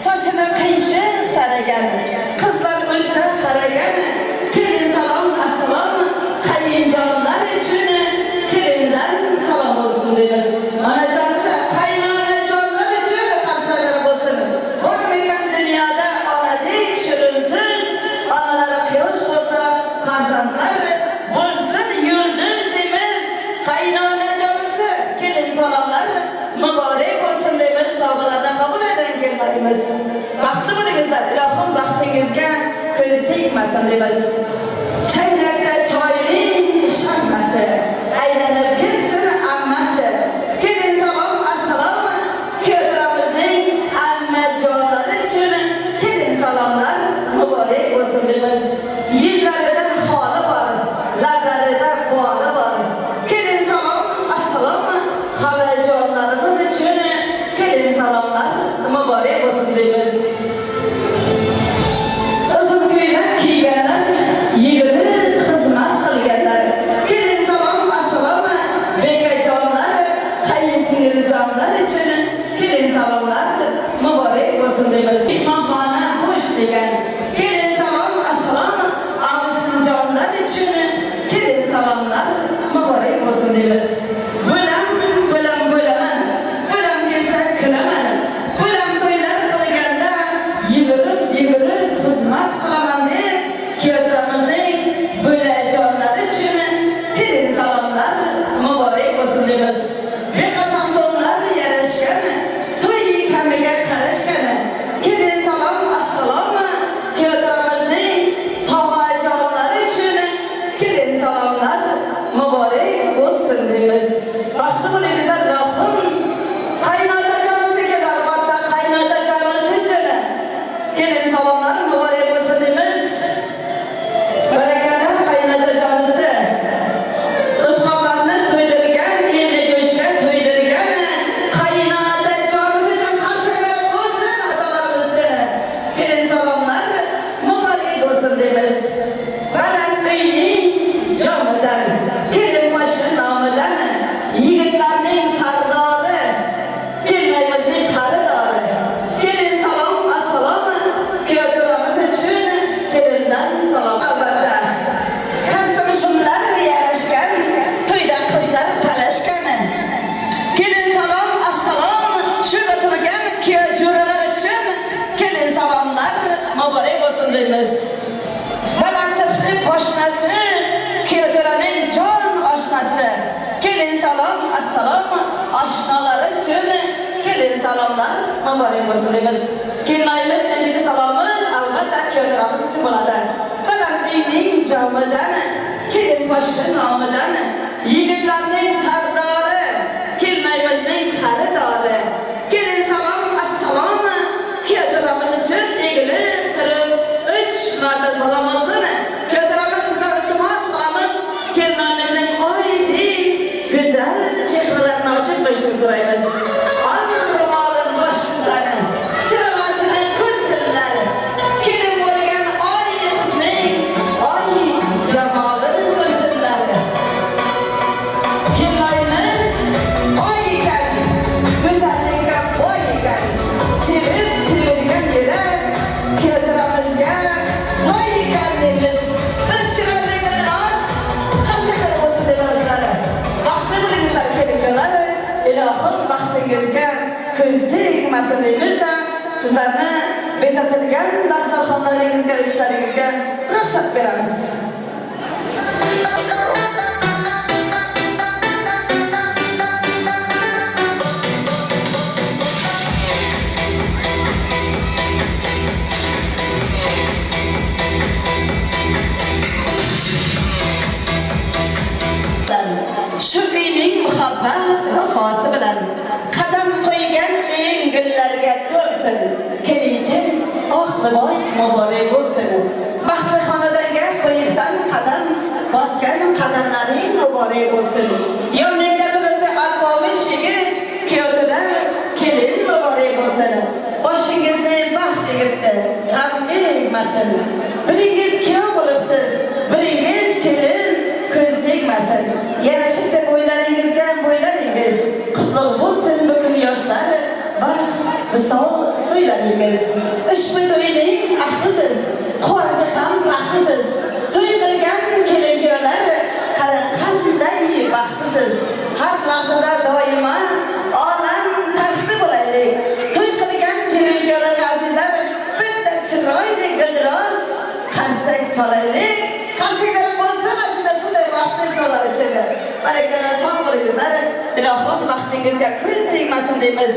Speaker 18: Sochini qiyshiq taragan, qizlar o'lsa qaragan. Kelin salom, assalom qayinjonlar uchun kelindan salom bo'lsin deymiz. Mana jonsa qaynona jonlar uchun qarsalar bo'lsin. Bo'lmagan dunyoda onadek shirinsiz, onalar quyosh bo'lsa farzandlar bo'lsin yulduz deymiz. Qaynona jonisi kelin salomlar muborak bo'lsin deymiz. Sovg'alarni qabul eting kelmaymiz. Baxtli bo'lingizlar. Ilohim baxtingizga ko'z tegmasin deymiz. Chaynakda choyning shammasi aylanib ketsin ammasi. Kelin salom, assalom ko'ramizning ammajonlari uchun kelin salomlar muborak bo'lsin deymiz. Yuzlarida holi bor, lablarida bori bor. Kelin salom, assalom xolajonlarimiz uchun kelin salomlar muborak bo'lsin deymiz. Uzun ko'ylak kiyganlar, yigirib xizmat qilganlar. Kelin salom, assalom bekajonlar, qayinsingiljonlar uchun kelin salomlar muborak bo'lsin deymiz. Mehmonxona bo'sh degan. Kelin salom, assalom avsinjonlar uchun kelin salomlar muborak bo'lsin deymiz. Bo'laman, kelsa kulaman. Bo'lam to'ylar qilganda yugurib xizmat qilaman deb keltiramizning bo'lajonlari uchun kelin salomlar muborak bo'lsin deymiz. Beqasam to'nlar yarashgan, to'y kamiga qarashgan. Kelin salom, assalom keltiramizning tog'ajonlari uchun kelin salomlar muborak bo'lsin deymiz. Baxtli bo'lingizlar, Ilohim qaynota jonisiga albatta qaynota jonisi uchun kelin salomlar muborak bo'lsin deymiz. Barakalla qaynota jonisi. Qo'shqorlarni so'ydirgan, elni go'shtga to'ydirgan qaynota jonisi uchun qarsalar bo'lsin, atalarimiz uchun kelin salomlar muborak bo'lsin deymiz. Baland uyning jomidan, kelin boshi nomidan, yigitlarning sardori, kelmaymizning xaridori. Kelin salom, assalom kuyotiramiz uchun kelindan salom. Albatta kasb-ishimlar yarashgan, to'yda qizlar talashgan. Kelin salom, assalom shuda turgan kuyojo'ralar uchun kelin salomlar muborak bo'lsin deymiz. Balandtifli poshnasi, kuyojo'raning jon oshnasi. Kelin salom, assalom oshnalari uchun kelin salomlar muborak bo'lsin deymiz. Kelinayimiz endigi salomimiz albatta kuyovlarimiz uchun bo'ladi. Baland uyning jomidan, kelin poshsha nomidan, yigitlarning sardori, kelinayimizning xaridori. Kelin salom, assalom, kuyovlarimiz uchun egilib turib 3 marta salom olsin. Kuyovlarimiz sizdan iltimos qilamiz, kelinayimizning oydek, go'zal chehralarini ochib qo'yishni so'raymiz. Sizlarni bezatilgan dasturxonlaringizga o'tishlaringizga ruxsat beramiz. Shu uyning muhabbat vafosi bilan qadam qo'ygan eng gullarga to'lsin. Kelinchi oq libos muborak bo'lsin. Baxtli xonadonga qo'yilsan qadam, bosgan qadamlaring muborak bo'lsin. Yoningda turibdi alpomish yigit, kuyovlar kelin muborak bo'lsin. Boshingizni baxt egibdi, g'am egmasin. Biringiz kuyov bo'libsiz, biringiz kelin ko'z tegmasin. Yarashib deb o'ylaringizga bo'ylaringiz qutlug' bo'lsin bugun yoshlar. Baxt, visol to'ylaringiz. Ushbu to'yning ahdisiz, quvonchi ham taxtisiz. To'y qilgan kelin-kuyovlar qarang qanday baxtsiz. Har lahzada doimo olam taxti bo'laylik. To'y qilgan kelin-kuyovlar azizlar, bitta chiroyli gulroz qansak cholaylik. Qansaklar bo'lsa azizlar shunday vaqtingiz bo'lar ichida. Barakalar sog' bo'lingizlar. Ilohim baxtingizga ko'z tegmasin deymiz.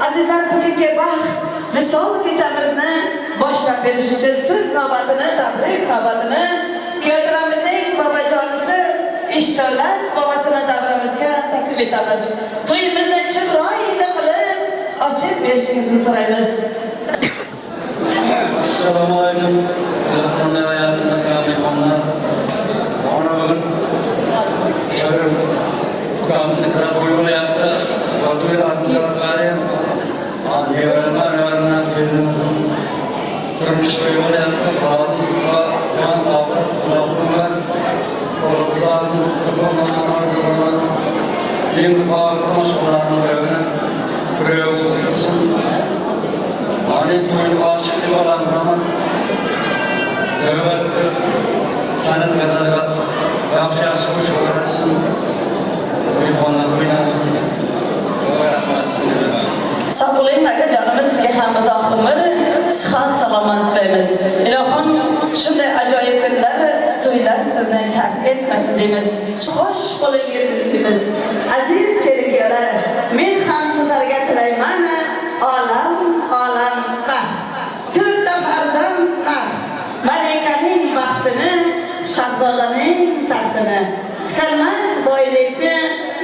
Speaker 18: Azizlar, bugungi baxt misol kechamizni boshlab berish uchun siz navbatini, tabrik navbatini kuyovlarimizning bobojonisi Ishtolat bobosini davramizga taklif etamiz. To'yimizni chiroyli qilib ochib berishingizni so'raymiz.
Speaker 4: Assalomu alaykum. Qanday hayotlar, mehmonlar. Mana bugun chaqirim ukamni qarab qo'yilyapti. To'ylarni qarang. Nevarlarni keldirimizin turmush qo'yilyapti. Jon sog'lik, uzoqlar. Qo'llarni qurban. Eng bor mashg'ulotlarni bilan birga o'tkazsin. Ani to'y ochiq deb olaman. Navbatda san'at gazalga yaxshi qo'shiqlarni mehmonlar o'ynaysin.
Speaker 18: Sog' bo'ling akajonimiz, sizga ham uzoq umr, sihat, salomat tilaymiz. Ilohim shunday ajoyib kunlar, to'ylar sizni tark etmasin deymiz. Xo'sh bo'ling deymiz. Aziz kelin-kuyovlar, men ham sizlarga tilayman olam baxt. To'rtta farzand malikaning baxtini, shahzodaning taxtini, tikalmas boylikni,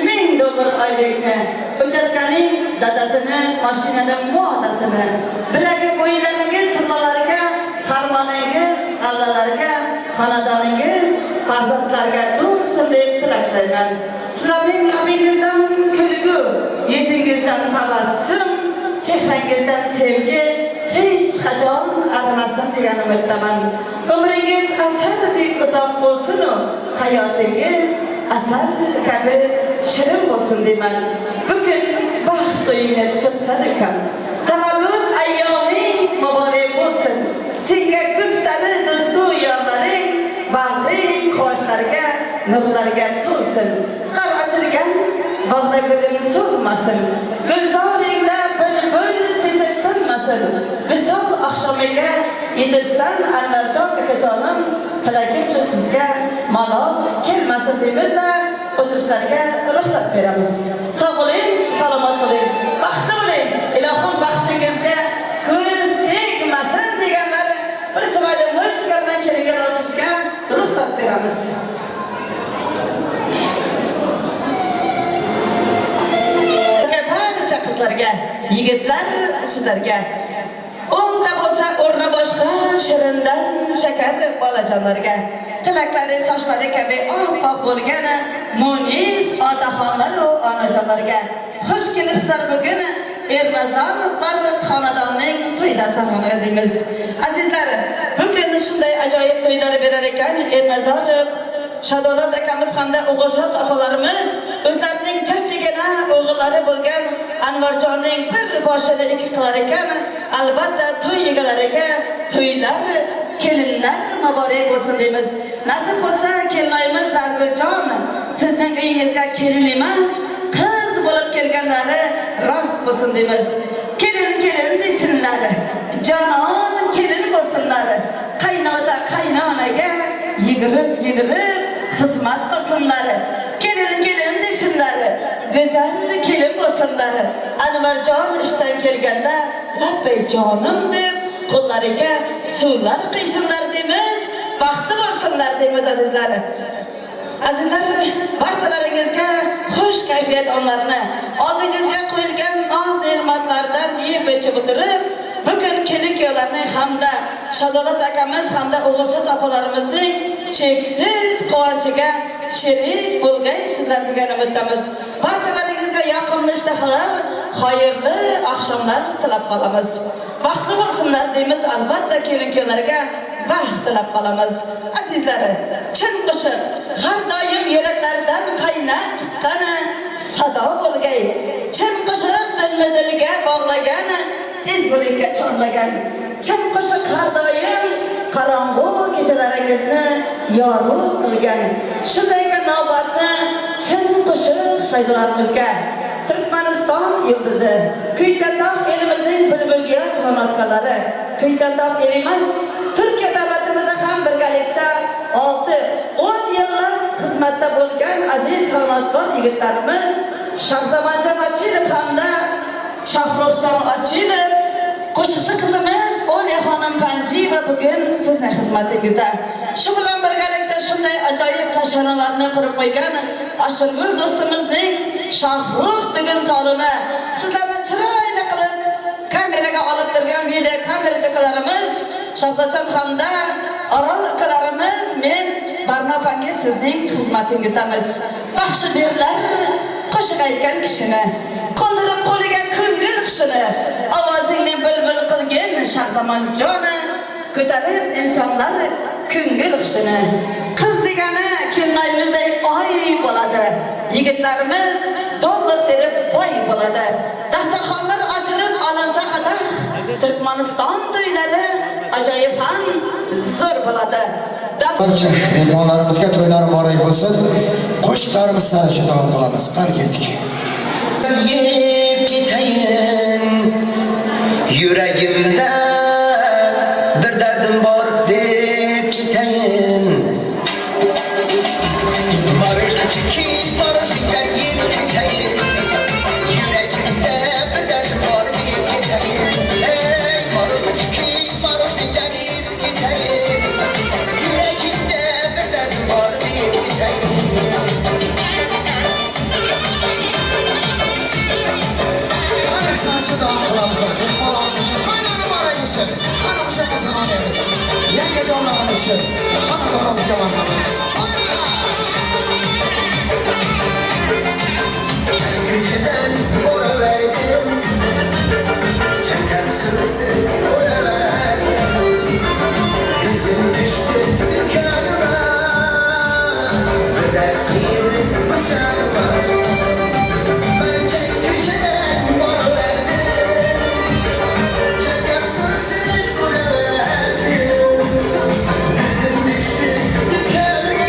Speaker 18: ming dollar oylikni, uchastkaning dadasini, mashinaning motasini, bilagi bo'ylaringiz turmalariga, farmoningiz allalarga, xonadoningiz farzandlarga to'lsin deb tilaklayman. Sizlarning labingizdan kulgu, yuzingizdan tabassum, chehrangizdan sevgi hech qachon arimasin degan umiddaman. Umringiz asardek uzoq bo'lsin, hayotingiz asal kabi shirin bo'lsin deyman. Bugun baxt to'yini tutibsan ekan. Tavallud ayyoming muborak bo'lsin. Senga kun tutadi do'stu yorlaring, bag'ring quvonchlarga, nurlarga to'lsin. Qar ochilgan bog'da guling so'lmasin. Gulzoringda bulbul sezilmasin. Visol oqshomiga yetibsan Anvarjon akajonim, tilagim shu sizga malol kelmasin deymizda o'tirishlarga ruxsat beramiz. Sog' bo'ling, salomat bo'ling, baxtli bo'ling. Ilohim baxtingizga ko'z ko'ramiz. Barcha qizlarga, yigitlar sizlarga o'nta bo'lsa o'rni boshqa shirindan shakar bolajonlarga tilaklari sochlari kabi oppoq bo'lgan munis otaxonlar va onajonlarga xush kelibsizlar bugun Ernazarlar xonadonining to'y dasturxoniga deymiz. Azizlar, bugun shunday ajoyib to'ylar berar ekan Ernazar Shadorat akamiz hamda O'g'oshot opalarimiz o'zlarining jajjigina o'g'illari bo'lgan Anvarjonning bir boshini ikki qilar ekan. Albatta to'y egalariga to'ylar, kelinlar muborak bo'lsin deymiz. Nasib bo'lsa kelinayimiz Zarguljon sizning uyingizga kelin emas, qiz bo'lib kelganlari rost bo'lsin deymiz. Kelin desinlar, jonon kelin bo'lsinlar. Qaynota qaynonaga yigirib xizmat qilsinlar. Kelin desinlar, go'zal kelin bo'lsinlar. Anvarjon ishdan kelganda labbay jonim deb qo'llariga suvlar quysinlar deymiz. Baxtli bo'lsinlar deymiz azizlar. Azizlar, barchalaringizga xush kayfiyat onlarni oldingizga qo'yilgan noz-ne'matlardan yeb ichib o'tirib, bugun kelin-kuyovlarning hamda Shadorat akamiz hamda O'g'oshot opalarimizning cheksiz quvonchiga sherik bo'lgaysizlar degan umiddamiz. Barchalaringizga yoqimli ishtahalar, xayrli oqshomlar tilab qolamiz. Baxtli bo'lsinlar deymiz. Albatta kelin-kuyovlarga baxt tilab qolamiz. Azizlar, chin qo'shiq har doim yuraklardan qaynab chiqqan sado bo'lgay. Chin qo'shiq dilga bog'lagan, ezgulikka chorlagan. Chin qo'shiq har doim qorong'u kechalaringizni yorug' qilgan. Shunday navbatni chin qo'shiq shaydolarimizga Turkmaniston yulduzi, Kuytandoq elimizning bulbulgiyoz san'atkorlari, Kuytandoq elimiz Turkiya davlatimizda ham birgalikda 6-10 yillar xizmatda bo'lgan aziz san'atkor yigitlarimiz Shahzamanjon Ochilov hamda Shohruxjon Ochilov, qo'shiqchi qizimiz Oliyaxonim Panjiyeva bugun sizning xizmatingizda. Shu bilan birgalikda shunday ajoyib qo'shiqlarni qurib qo'ygan Ashurgul do'stimizning Shohrux degan solini sizlarni chiroyli qilib kameraga olib turgan video kamera chekalarimiz Shahzajon hamda Orol ukalarimiz men Barnopanga sizning xizmatingizdamiz. Baxshi derlar qo'shiq aytgan kishini, qo'ndirib qo'liga ko'ngil qushini, ovozingni bulbul qilgan Shahzamonjoni, ko'tarib insonlar ko'ngil qushini. Qiz degani kelmayimizday oy bo'ladi. Yigitlarimiz dollar terib boy bo'ladi. Dasturxonlar ochilib olinsa qadah, Turkmaniston to'ylari ajoyib ham zo'r bo'ladi.
Speaker 19: Barcha mehmonlarimizga to'ylari muborak bo'lsin. Qo'shiqlarimiz sari davom qilamiz. Qani ketdik.
Speaker 13: Yeb ketayin yuragimda bir dardim bor deb ketayin. Barışçı kiz barışçıdan yeb ketayin. Yuragimda bir dardim bor deb ketayin. Ey barışçı kiz barışçıdan yeb ketayin. Yuragimda bir dardim bor deb ketayin. Geceden mola verdim, çekersiz mola verdim. Gözüm düştü dükkanıma, bırakayım bıçağıma. Bence geceden mola verdim, çekersiz mola verdim. Gözüm düştü dükkanıma.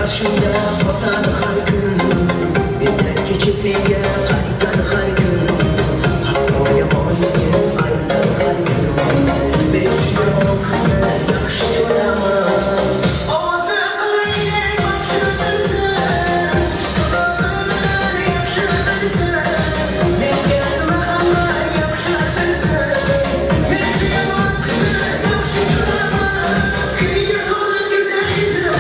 Speaker 13: Karşımda patlar her gün, bir geçip bir kayıtlar her gün. Hatta yamanı aylar her gün. Beş yıl kızı yakşı göremem. Ağzı kıyı bakşıdırsın, şuralar yakşıdırsın. Ne gelme kanlar yakşıdırsın. Beş yıl kızı yakşı göremem. Kıyı sonu güzelsin.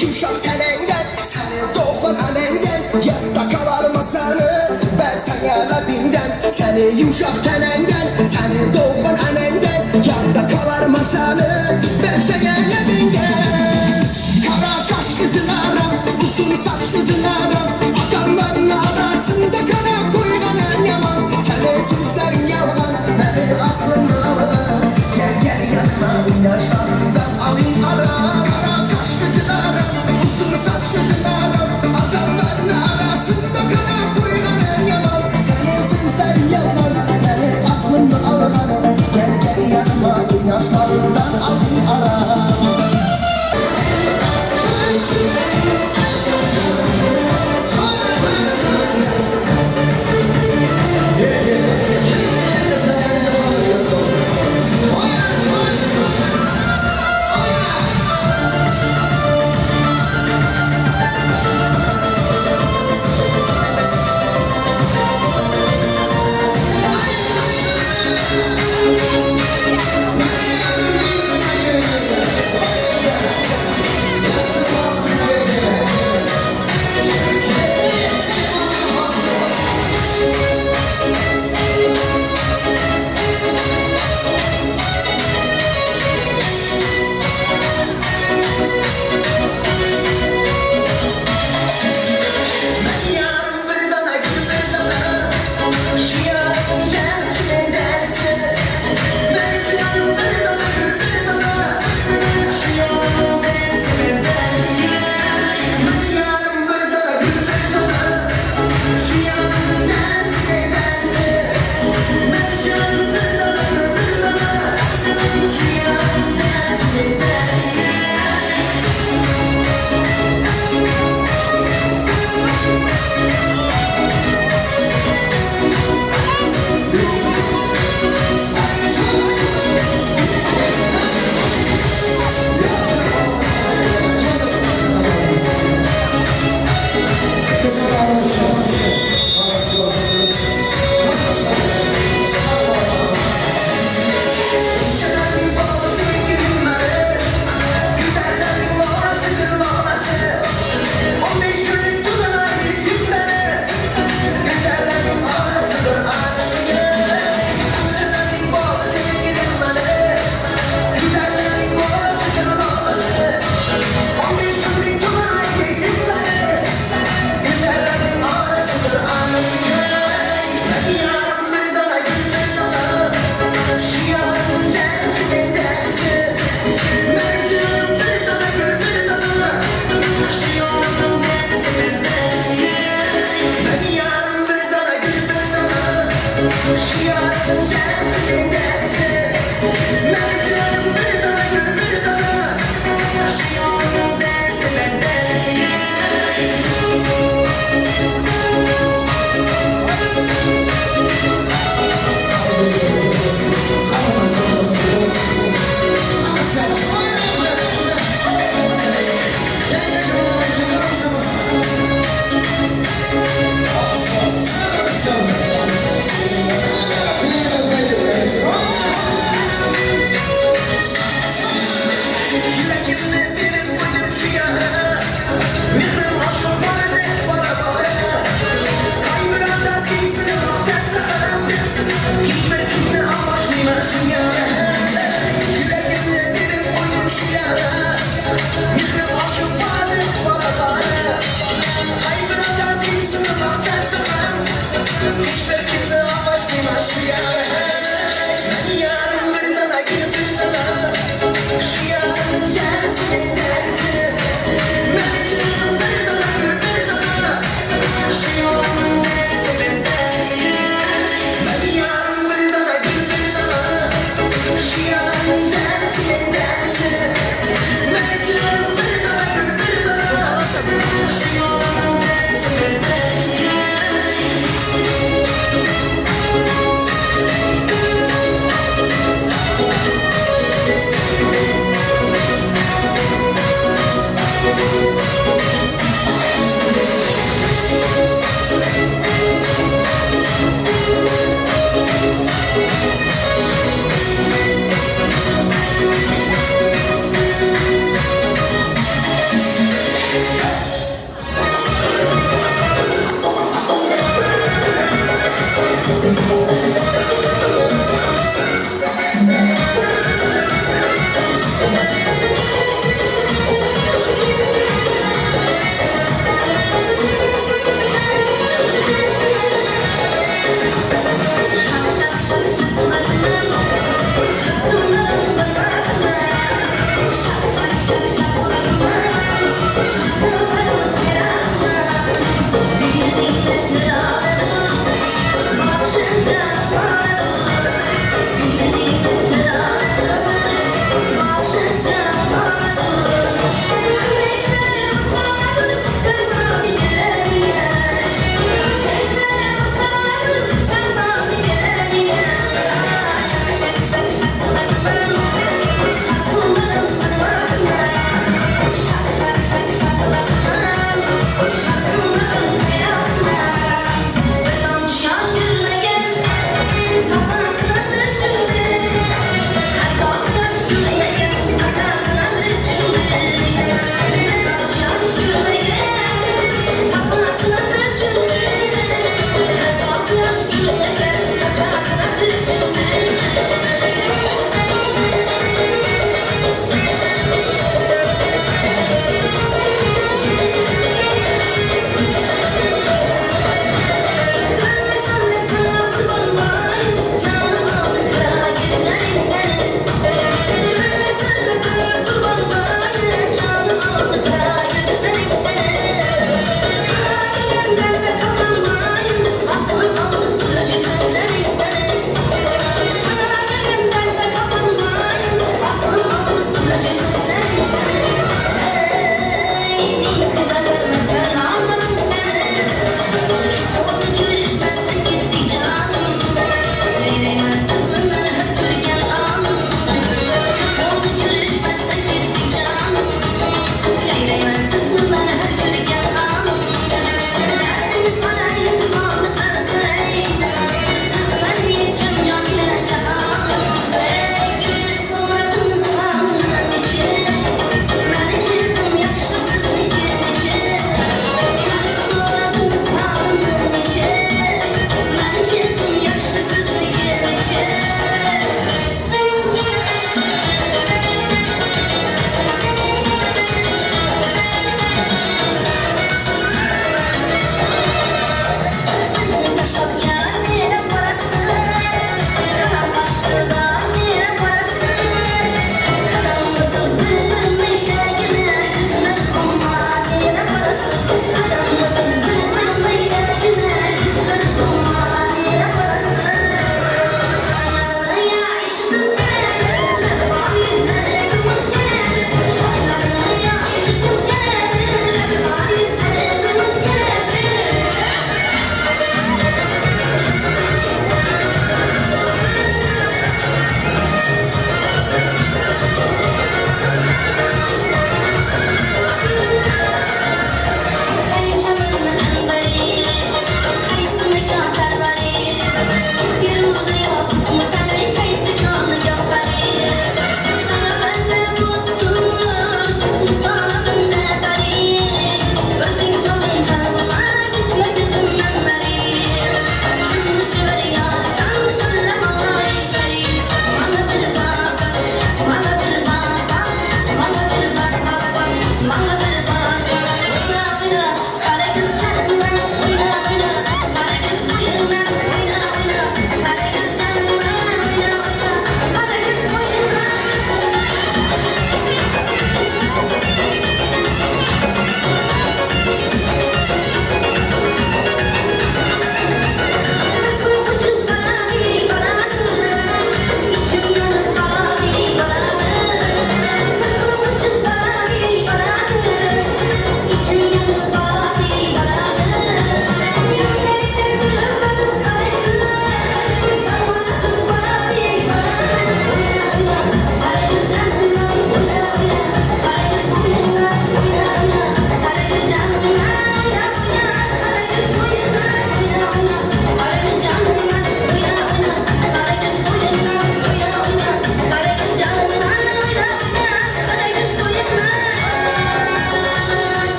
Speaker 13: Yumuşak tenenden, seni doğan anenden, yatta kalar masanı, versen yana binden. Seni yumuşak tenenden, seni doğan anenden, yatta kalar masanı, versen yana binden. Kara kaşlı dınaram, uzun saçlı dınaram, adamların arasında kara koyulan yaman. Senin sözlerin yalan, beni aklımda alan. Gel gel yanıma, yaş bağından alayım ara. Kara kaşlı dınaram, uzun saçlı dınaram, adamların arasında kara koyulan yaman. Senin sözlerin yalan, beni aklımda alan. Gel gel yanıma, yaş bağından alayım ara.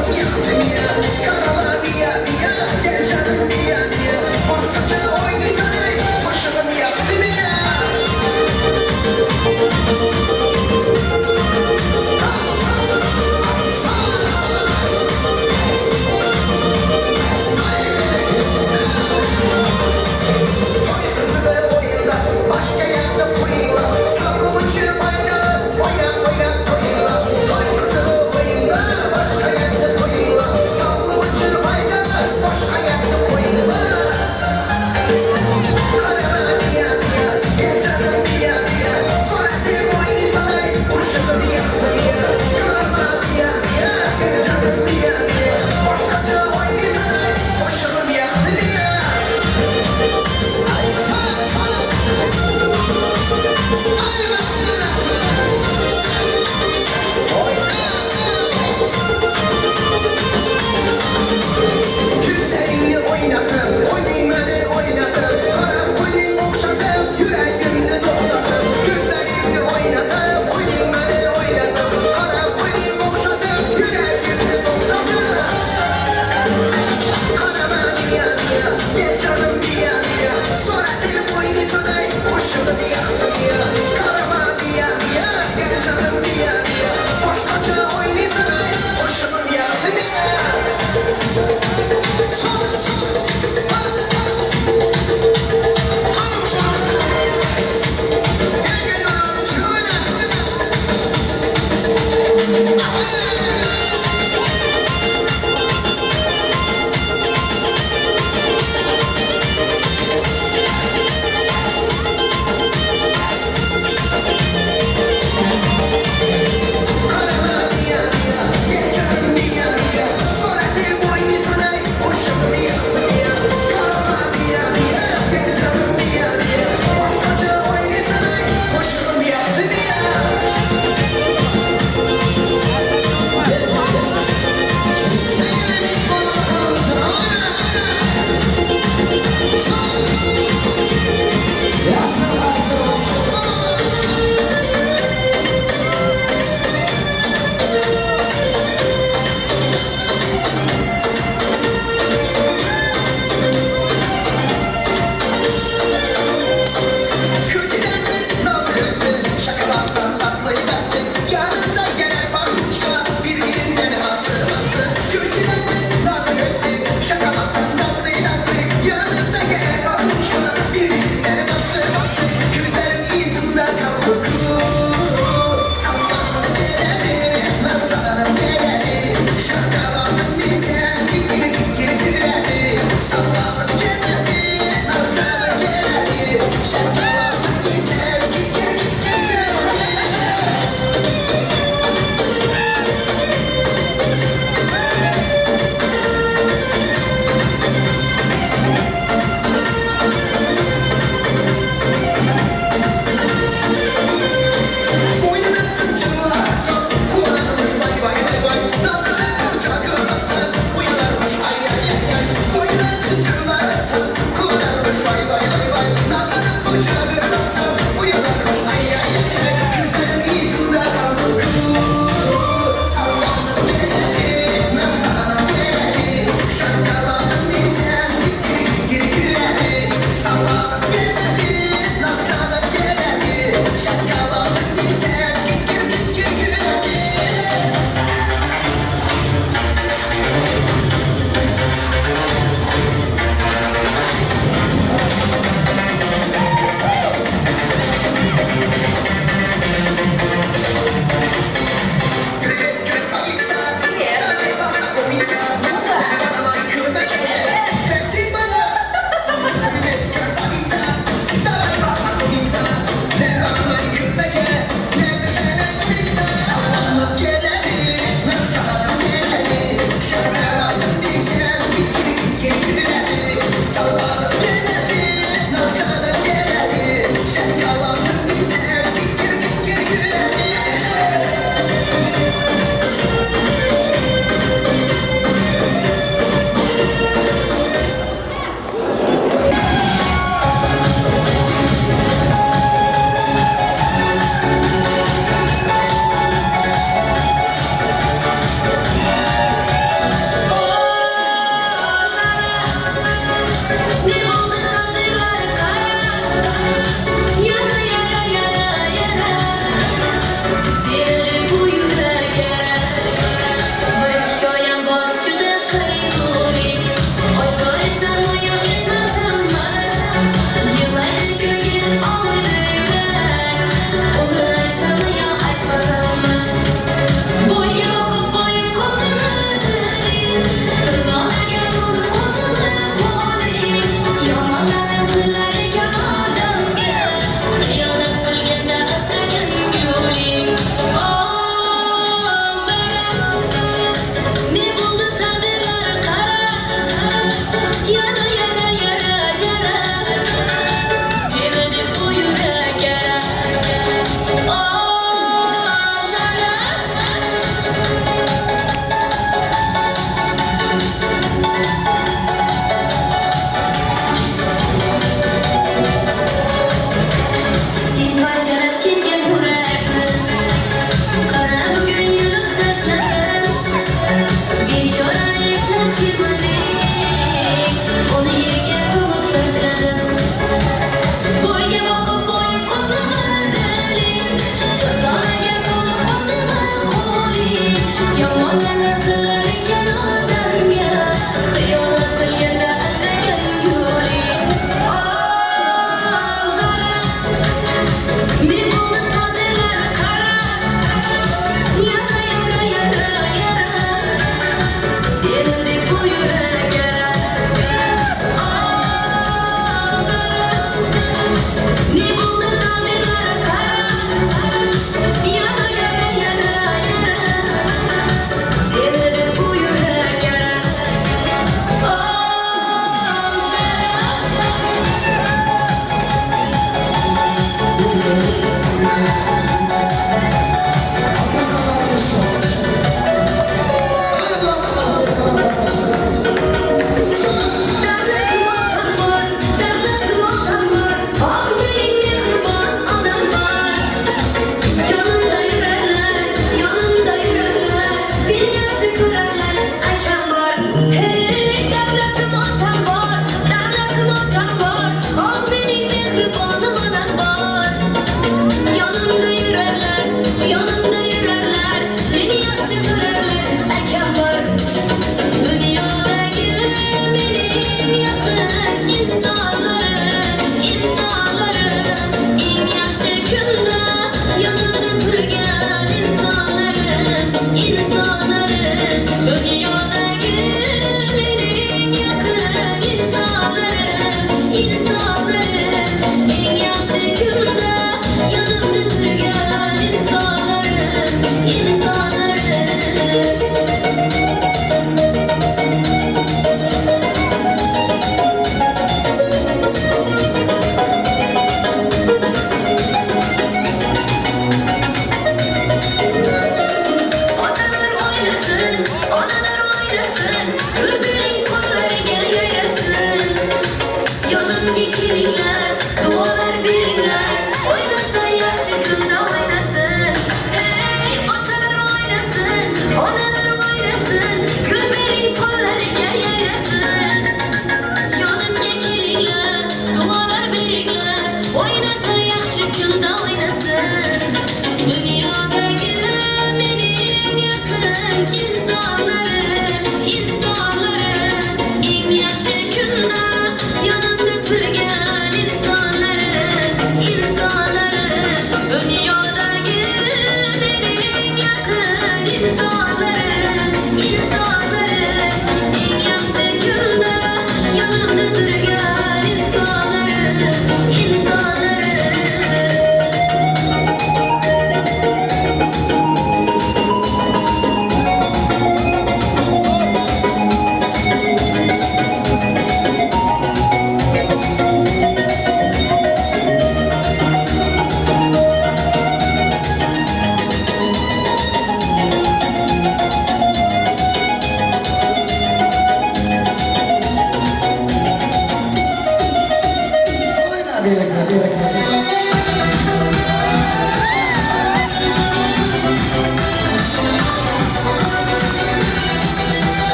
Speaker 13: Başladım yaktım ya Karama biya biya Gel canım biya biya Başkaca oynasana Başladım yaktım ya Toy kızı ve oyunda Başka yerde koyunla Sablı uçuyor paydalı Oyna oyna koyunla Toy kızı ve oyunda Başka yerde koyunla Sablı uçuyor
Speaker 16: yürek yara ne buldu dalgalar kara yana yana yana yana severim bu yürek yara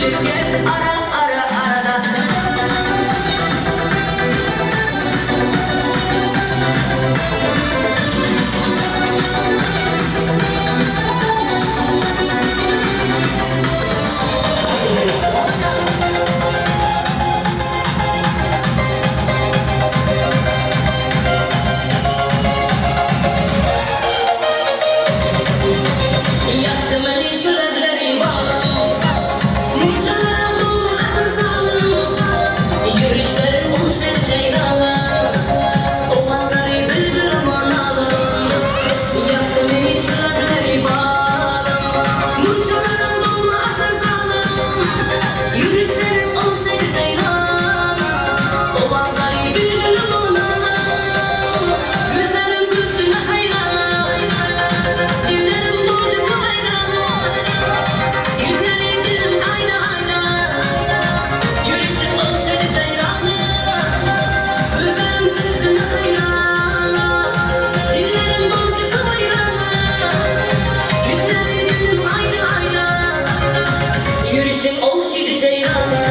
Speaker 18: gülüp gel ara ara arada. Yaktım eli şurelleri bağlam, mumcalar dolu asıl sağlam, yürüyüşlerim buluşur ceylanlar, ovazları bülbül amanalım. Yaktım eli şurelleri bağlam, mumcalar dolu asıl sağlam, yürüyüşlerim buluşur ceylanlar, ovazları bülbül amanalım. Gözlerim gözüne hayran, dillerim doldu kıvayran, yüzleri dilim ayna ayna, yürüyüşüm oluşur ceyranı. Gözlerim gözüne hayran, dillerim doldu kıvayran, yüzleri dilim ayna ayna, yürüyüşüm oluşur ceyranı.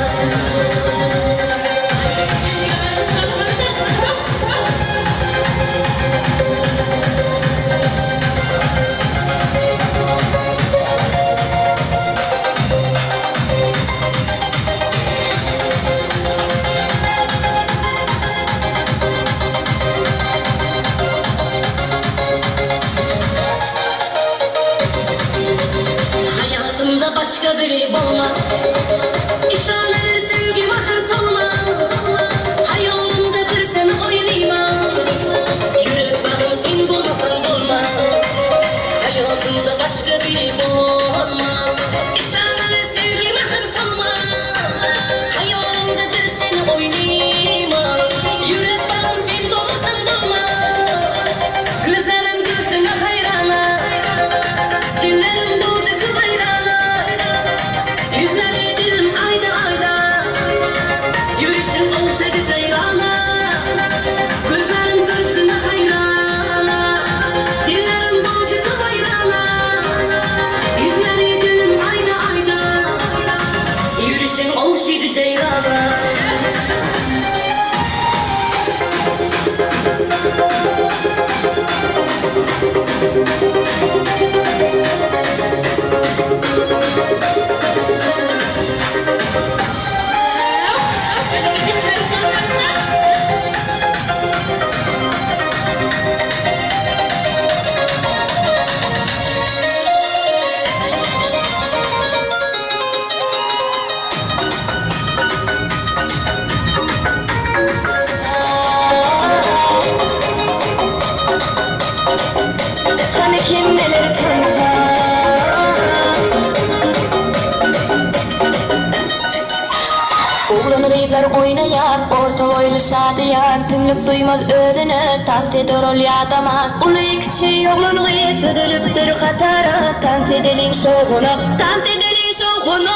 Speaker 18: Hayatımda başka biri olmaz, İşareler sevgim ahır solmaz. Hayalimde bir sen oynayman, yürek bağım sen bulmasan olmaz. Hayatımda başka biri olmaz, İşareler sevgim ahır solmaz. Hayalimde bir sen oynayman, yürek bağım sen bulmasan olmaz. Gözlerim gözüne hayrana, dillerim doldu kıvayrana, yüzleri dilim ayda ayda, yürüyüşüm oluşadı ceyrana. Gözlerim gözüne hayrana, dillerim doldu kıvayrana, yüzleri dilim ayda ayda, yürüyüşüm oluşadı ceyrana. Hani kim neleri tanısa, oğlanı reydler oynayar, orta oylu şadiyan, tümlük duymaz ödünü, tant eder ol yadaman. Ulu kiçi oğlanı reyd düdülüptür katara, tant edelin şoğunu, tant edelin şoğunu.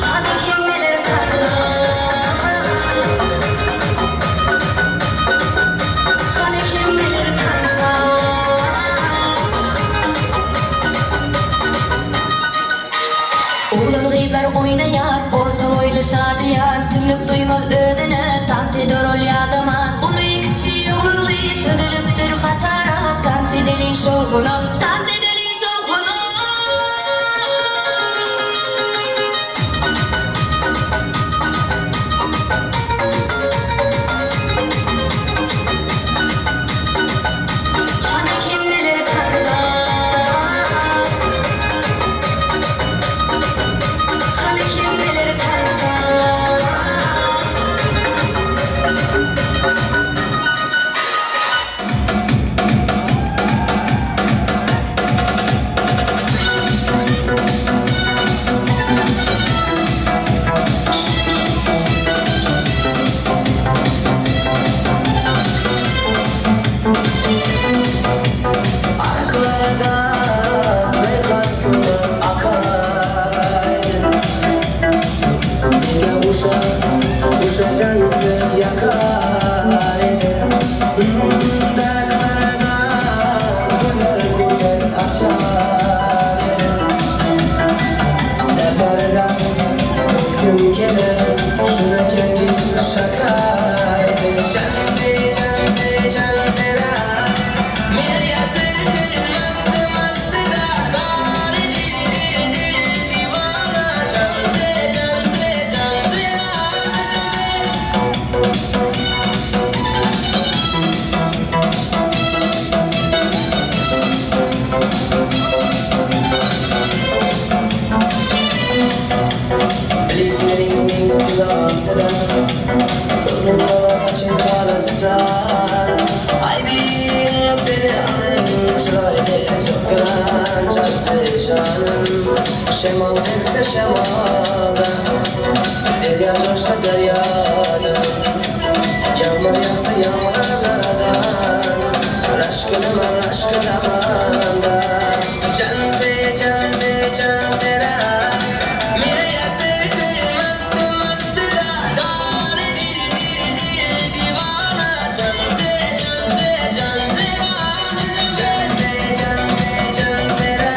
Speaker 18: Hani kim neleri tanısa, hani kim neleri tanısa, oğlanı reydler oynayar, orta oylu şadiyan, tümlük duymaz ödünü, tant eder ol yadaman. Ulu kiçi oğlanı reyd düdülüptür katara, tant edelin şoğunu, tant edelin şoğunu. Hani kim neleri tanısa, hani kim neleri tanısa. Ay bin seni anın çıraylı çok gören çarptı canım Şemal tekse şemalı Derya coşsa deryada Yağmur yağsa yağmurlardan Raşkınaman raşkınaman da Canze canze canzera Mire yasırtı mastı mastı da Dar dil dil dil divana Canze canze canzera Canze canze canzera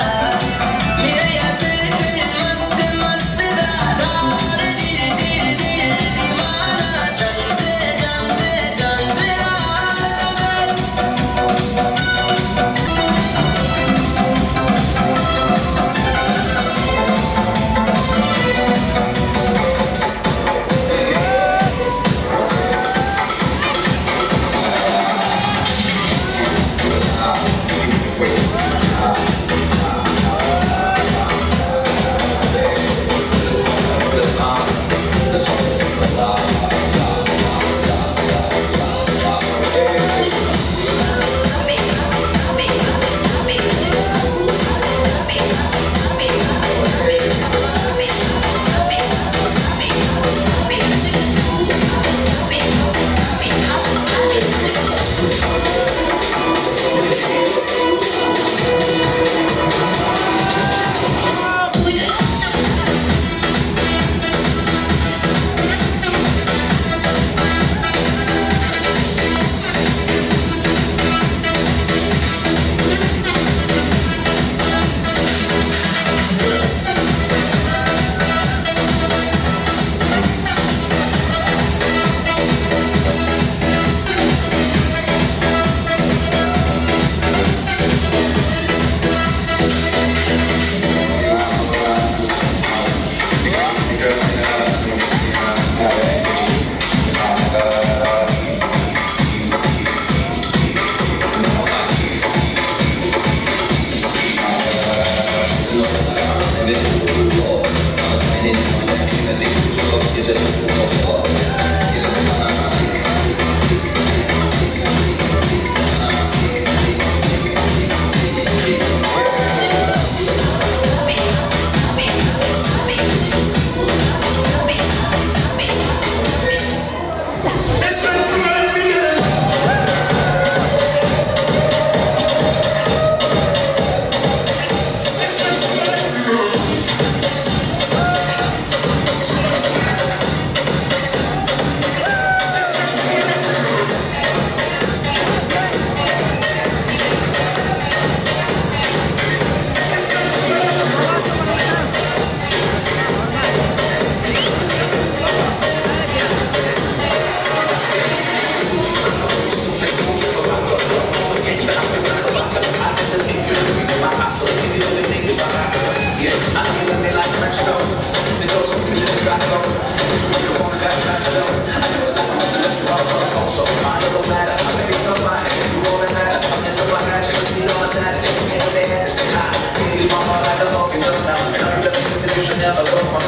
Speaker 18: Mire yasırtı mastı mastı da Dar dil dil dil divana Canze canze canzera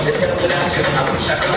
Speaker 18: It's gonna without you. I wish I could